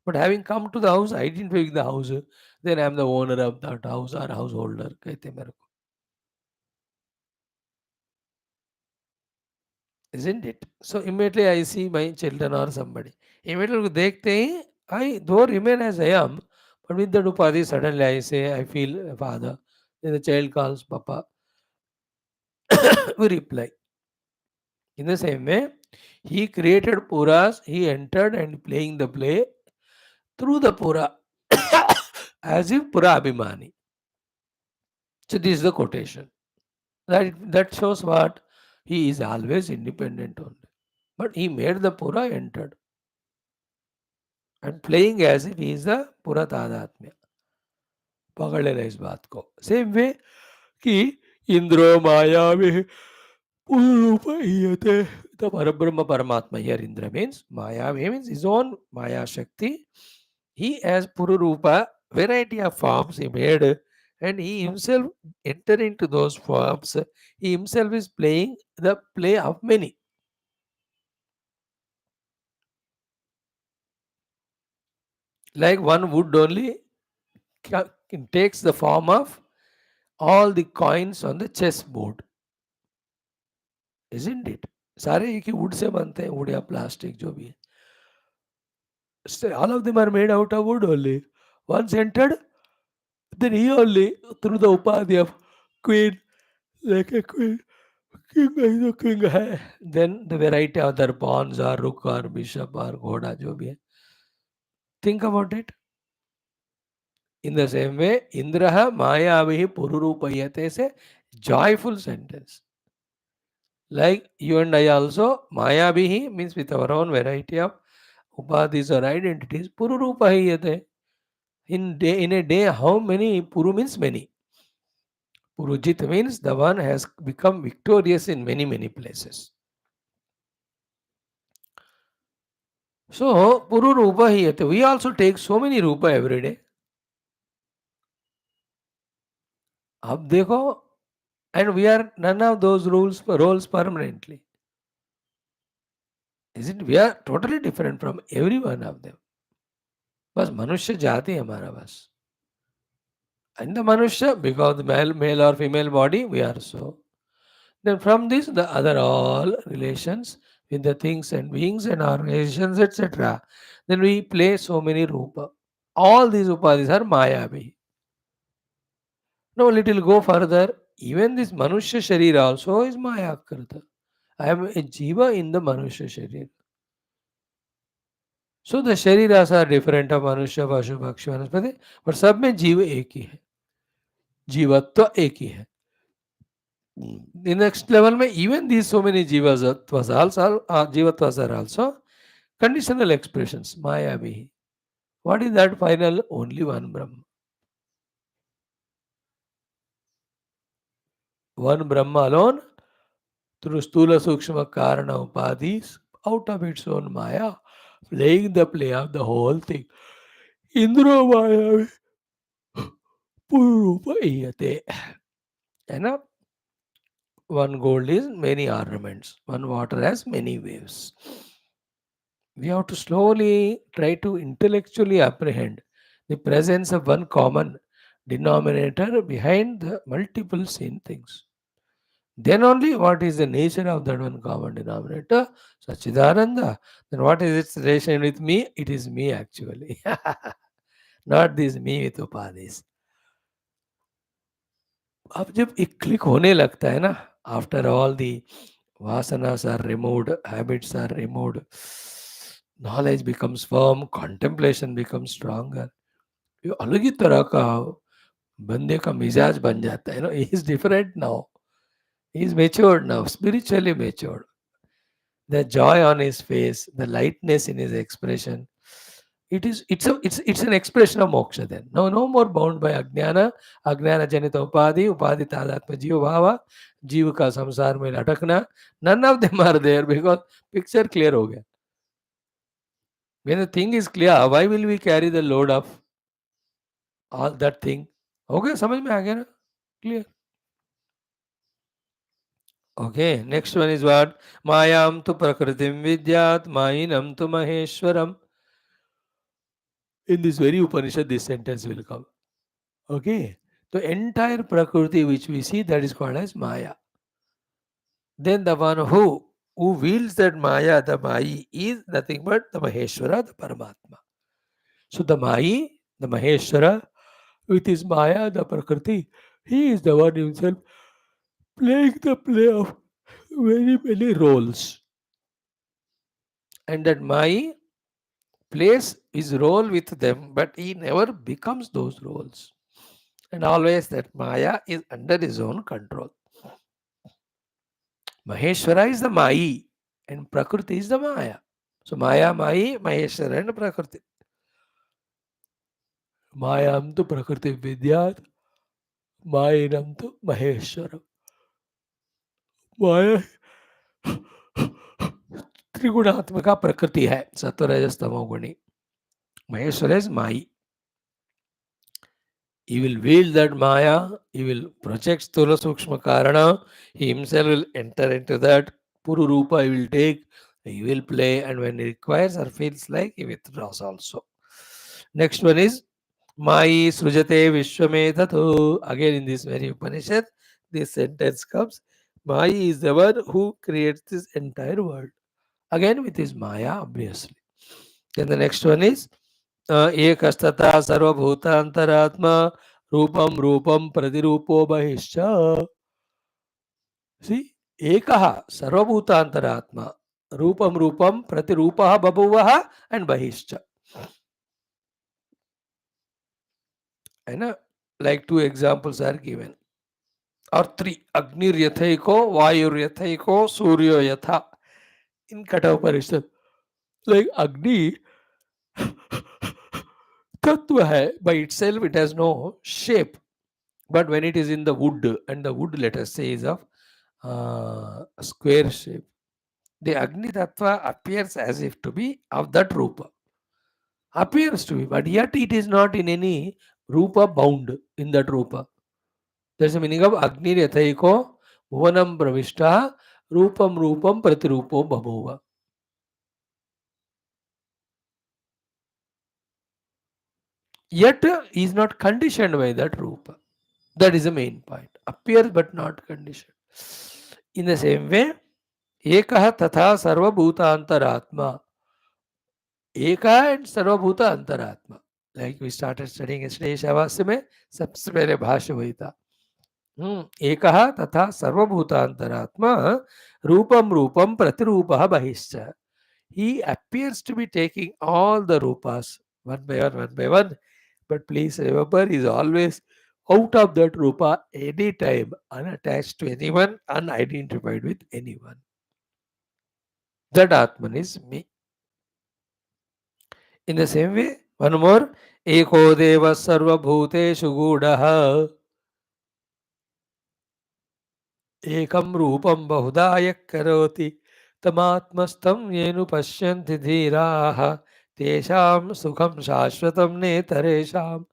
But having come to the house, I didn't feel the house. Then I am the owner of that house or householder. कहते मेरे को. Isn't it? So immediately I see my children or somebody. Immediately देखते ही, I though remain as I am, but with the upadhi suddenly I say I feel a father. Then the child calls Papa. We reply. In the same way, he created puras. He entered and playing the play through the pura as if pura abhimani. So this is the quotation. That shows what? He is always independent only. But he made the pura entered. And playing as if he is the pura तादात्म्य. पकड़ लेना इस बात को. Same way कि इंद्रो माया में पूर्वपयते. The Parabrahma Paramatma here, Indra means Maya, means his own Maya Shakti. He has Pururupa, variety of forms he made, and he himself enter into those forms. He himself is playing the play of many. Like one wood only takes the form of all the coins on the chessboard. Isn't it? सारे एक he would say बनते हैं, would या plastic जो भी है. All of them are made out of wood only. Once entered, then he only, through the upadhi of queen, like a queen, king is a king hai. Then the variety of other pawns or rook or bishop or ghoda jo bhi hai. Think about it. In the same way, Indraha Mayavihi Pururupayate se Joyful sentence. Like you and I also, Maya Bihi means with our own variety of upadhis or identities, Pururupa Hiyate. In a day, how many Puru means many. Purujit means the one has become victorious in many, many places. So, Puru Rupa Hiyate. We also take so many Rupa every day. अब देखो, and we are none of those roles permanently. Isn't we are totally different from every one of them. बस मनुष्य जाति है हमारा बस. And the Manusha, because the male or female body, we are so. Then from this, the other all relations with the things and beings and organizations, etc. Then we play so many rupa. All these upadhis are Mayabhi. Now, little go further. Even this Manusha Sharira also is Maya Krita. I am a Jiva in the Manusha Sharira. So the Shariras are different of Manusha, Vashu, Bhakshi, Vanaspati, but सब में जीव एक ही है. जीवत्व एक ही है. The next level में even these so many jivas are also conditional expressions. Maya bhi. What is that final? Only one Brahma. One Brahma alone through Stula Sukshma Karana Upadhis out of its own Maya, playing the play of the whole thing. Indra Maya Purupa Iyate. And one gold is many ornaments. One water has many waves. We have to slowly try to intellectually apprehend the presence of one common denominator behind the multiple seen things. Then only what is the nature of that one common denominator? Sachidananda. Then what is its relation with me? It is me actually. Not this me with upadhis. अब जब एक click होने लगता है ना, after all the vasanas are removed, habits are removed, knowledge becomes firm, contemplation becomes stronger. ये अलग ही तरह का बंदे का मिजाज बन जाता है. He is different now. He is matured now, spiritually matured. The joy on his face, the lightness in his expression. It's an expression of moksha then. No more bound by ajnana, ajnana janita upadhi tadatma jiva bhava, जीव का संसार में लटकना. None of them are there because picture clear हो गया. When the thing is clear, why will we carry the load of all that thing? हो गया, समझ में आ गया ना? Clear. Okay, next one is what? Mayam tu prakritim vidyat, mayinam tu maheshwaram. In this very Upanishad, this sentence will come. Okay, the entire Prakriti which we see, that is called as Maya. Then the one who wields that Maya, the Mayi, is nothing but the Maheshwara, the Paramatma. So the Mayi, the Maheshwara, with his Maya, the Prakriti, he is the one himself playing the play of very many roles. And that Mayi plays his role with them, but he never becomes those roles. And always that Maya is under his own control. Maheshwara is the Mayi and Prakriti is the Maya. So Maya, Mayi, Maheshwara and Prakriti. Mayam tu Prakriti Vidyat, Mayinam tu Maheshwara. Maya त्रिगुणात्मका प्रकृति है, सत्वरजस तमोगुणी. Maheshwara is Mayi. He will wield that Maya, he will project Sthula Sukshma Karana, he himself will enter into that Puru Rupa, he will take, he will play, and when he requires or feels like, he withdraws also. Next one is Mai Srujate Vishwamedhatu. Again in this very Upanishad, this sentence comes. Mai is the one who creates this entire world. Again with his Maya, obviously. Then the next one is एकस्तथा सर्वभूतांतरात्मा Rupam Rupam प्रतिरूपो बहिश्च. See, एकः सर्वभूतांतरात्मा रूपम रूपम प्रतिरूपः बभूवः and बहिश्च. है ना? Like two examples are given. or three. Agnir yathaiko, Vayur yathaiko, Suryo yatha. In Katha Upanishad, like Agni tattva hai, by itself it has no shape. But when it is in the wood, and the wood, let us say, is of square shape, the Agni tattva appears as if to be of that rupa. Appears to be, but yet it is not in any rupa bound in that rupa. That's the meaning of Agni Yathaiko Bhuvanam Pravishta Rupam Rupam Pratirupo Bhabhova. Yet he is not conditioned by that rupa. That is the main point. Appears but not conditioned. In the same way, Ekaha Tatha Sarvabhuta Antaratma. Eka and Sarvabhuta Antaratma. Like we started studying yesterday, Shavasya में सबसे पहले भाष्य वही था. एकः तथा सर्वभूतांतरात्मा रूपम रूपम प्रतिरूपः बहिश्च. He appears to be taking all the rupas one by one. But please remember, he is always out of that rupa anytime, unattached to anyone, unidentified with anyone. That Atman is me. In the same way, one more. Eko deva sarva bhuteshu gudaha. Ekam rupam bahudaya karoti. तमात्मस्थं येनु पश्यन्ति धीराः तेषां सुखम शाश्वतम नेतरेषाम.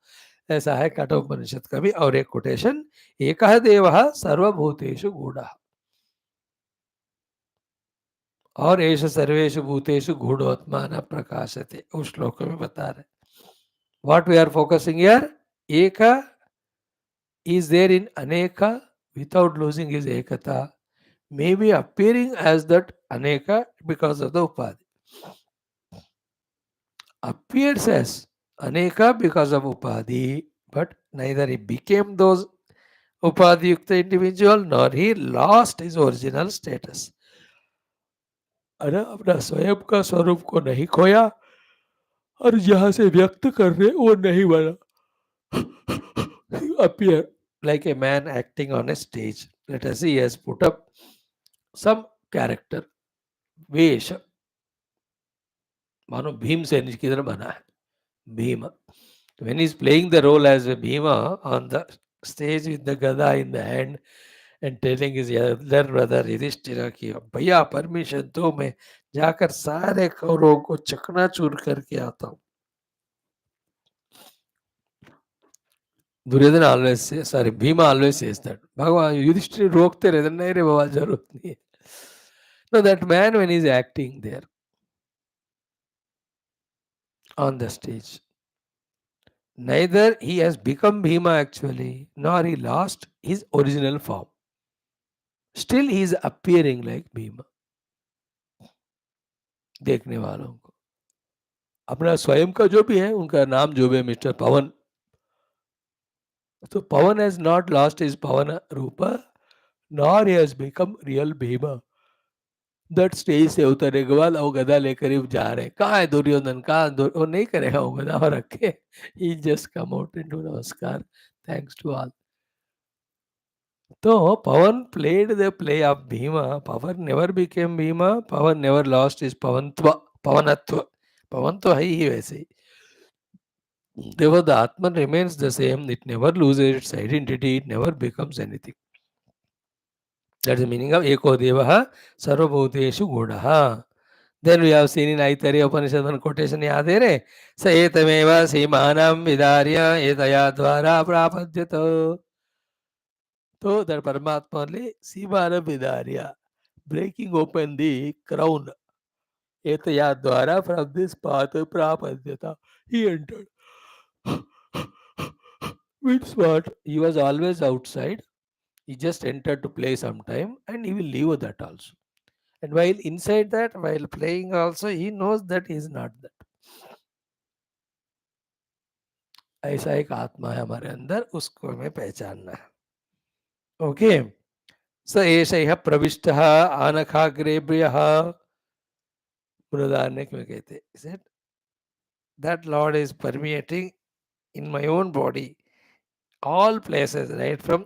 ऐसा है कठोपनिषद का भी. और एक quotation, एकः देवः सर्वभूतेषु गूढ़ः, और एष सर्वेषु भूतेषु गूढ़ोत्मा न प्रकाशते. उस श्लोक में बता रहे. What we are focusing here, eka is there in aneka without losing his ekata, may be appearing as that aneka because of the upadhi. Appears as aneka because of upadhi, but neither he became those upadhi yukta individual nor he lost his original status. अरे अपना स्वयं का स्वरूप को नहीं खोया, और जहां से व्यक्त कर रहे वो नहीं बना. Appear like a man acting on a stage. Let us see, he has put up some character, वेश, मानो भीमसेन की तरह बना है, Bhim. When he is playing the role as a Bhima on the stage with the gada in the hand and telling his elder brother Yudhishthira कि भैया permission दो, मैं जाकर सारे कौरवों को चकनाचूर करके आता हूँ. Duryodhan always says, sorry, Bhima always says that. भगवान युधिष्ठिर रोकते रहते, नहीं रे बाबा जरूरत नहीं है. No, that man when he is acting there on the stage, neither he has become Bhima actually, nor he lost his original form. Still he is appearing like Bhima. देखने वालों को अपना स्वयं का जो भी है, उनका नाम जो भी है मिस्टर पवन, तो Pavan has not lost his Pavan रूपा, nor he has become real Bhima. That stage से उतरने के बाद वो गदा लेकर जा रहे, कहाँ है दुर्योधन, कहाँ वो नहीं करेगा, वो गदा और रखे, he just come out and do नमस्कार, thanks to all. So Pavan played the play of Bhima. Pavan never became Bhima. Pavan never lost his Pavantva, Pavanatva. Pavan तो है ही वैसे ही. Therefore, the Atman remains the same. It never loses its identity. It never becomes anything. That's the meaning of Eko Devaha Sarvabhuteshu Gudaha. Then we have seen in Aitareya Upanishad one quotation yaad hai re. Sa etameva simanam vidarya etaya dvara prapadyata. So that Paramatma only Simana Vidarya, breaking open the crown. Etaya Dwara, from this path Prapadyata, he entered. Means what? He was always outside. He just entered to play sometime and he will leave that also. And while inside that, while playing also, he knows that he is not that. ऐसा एक आत्मा है हमारे अंदर, उसको हमें पहचानना है. ओके. स एष इह प्रविष्टः आनखाग्रेभ्यः. बृहदारण्यक में कहते, is it that Lord is permeating in my own body, all places, right from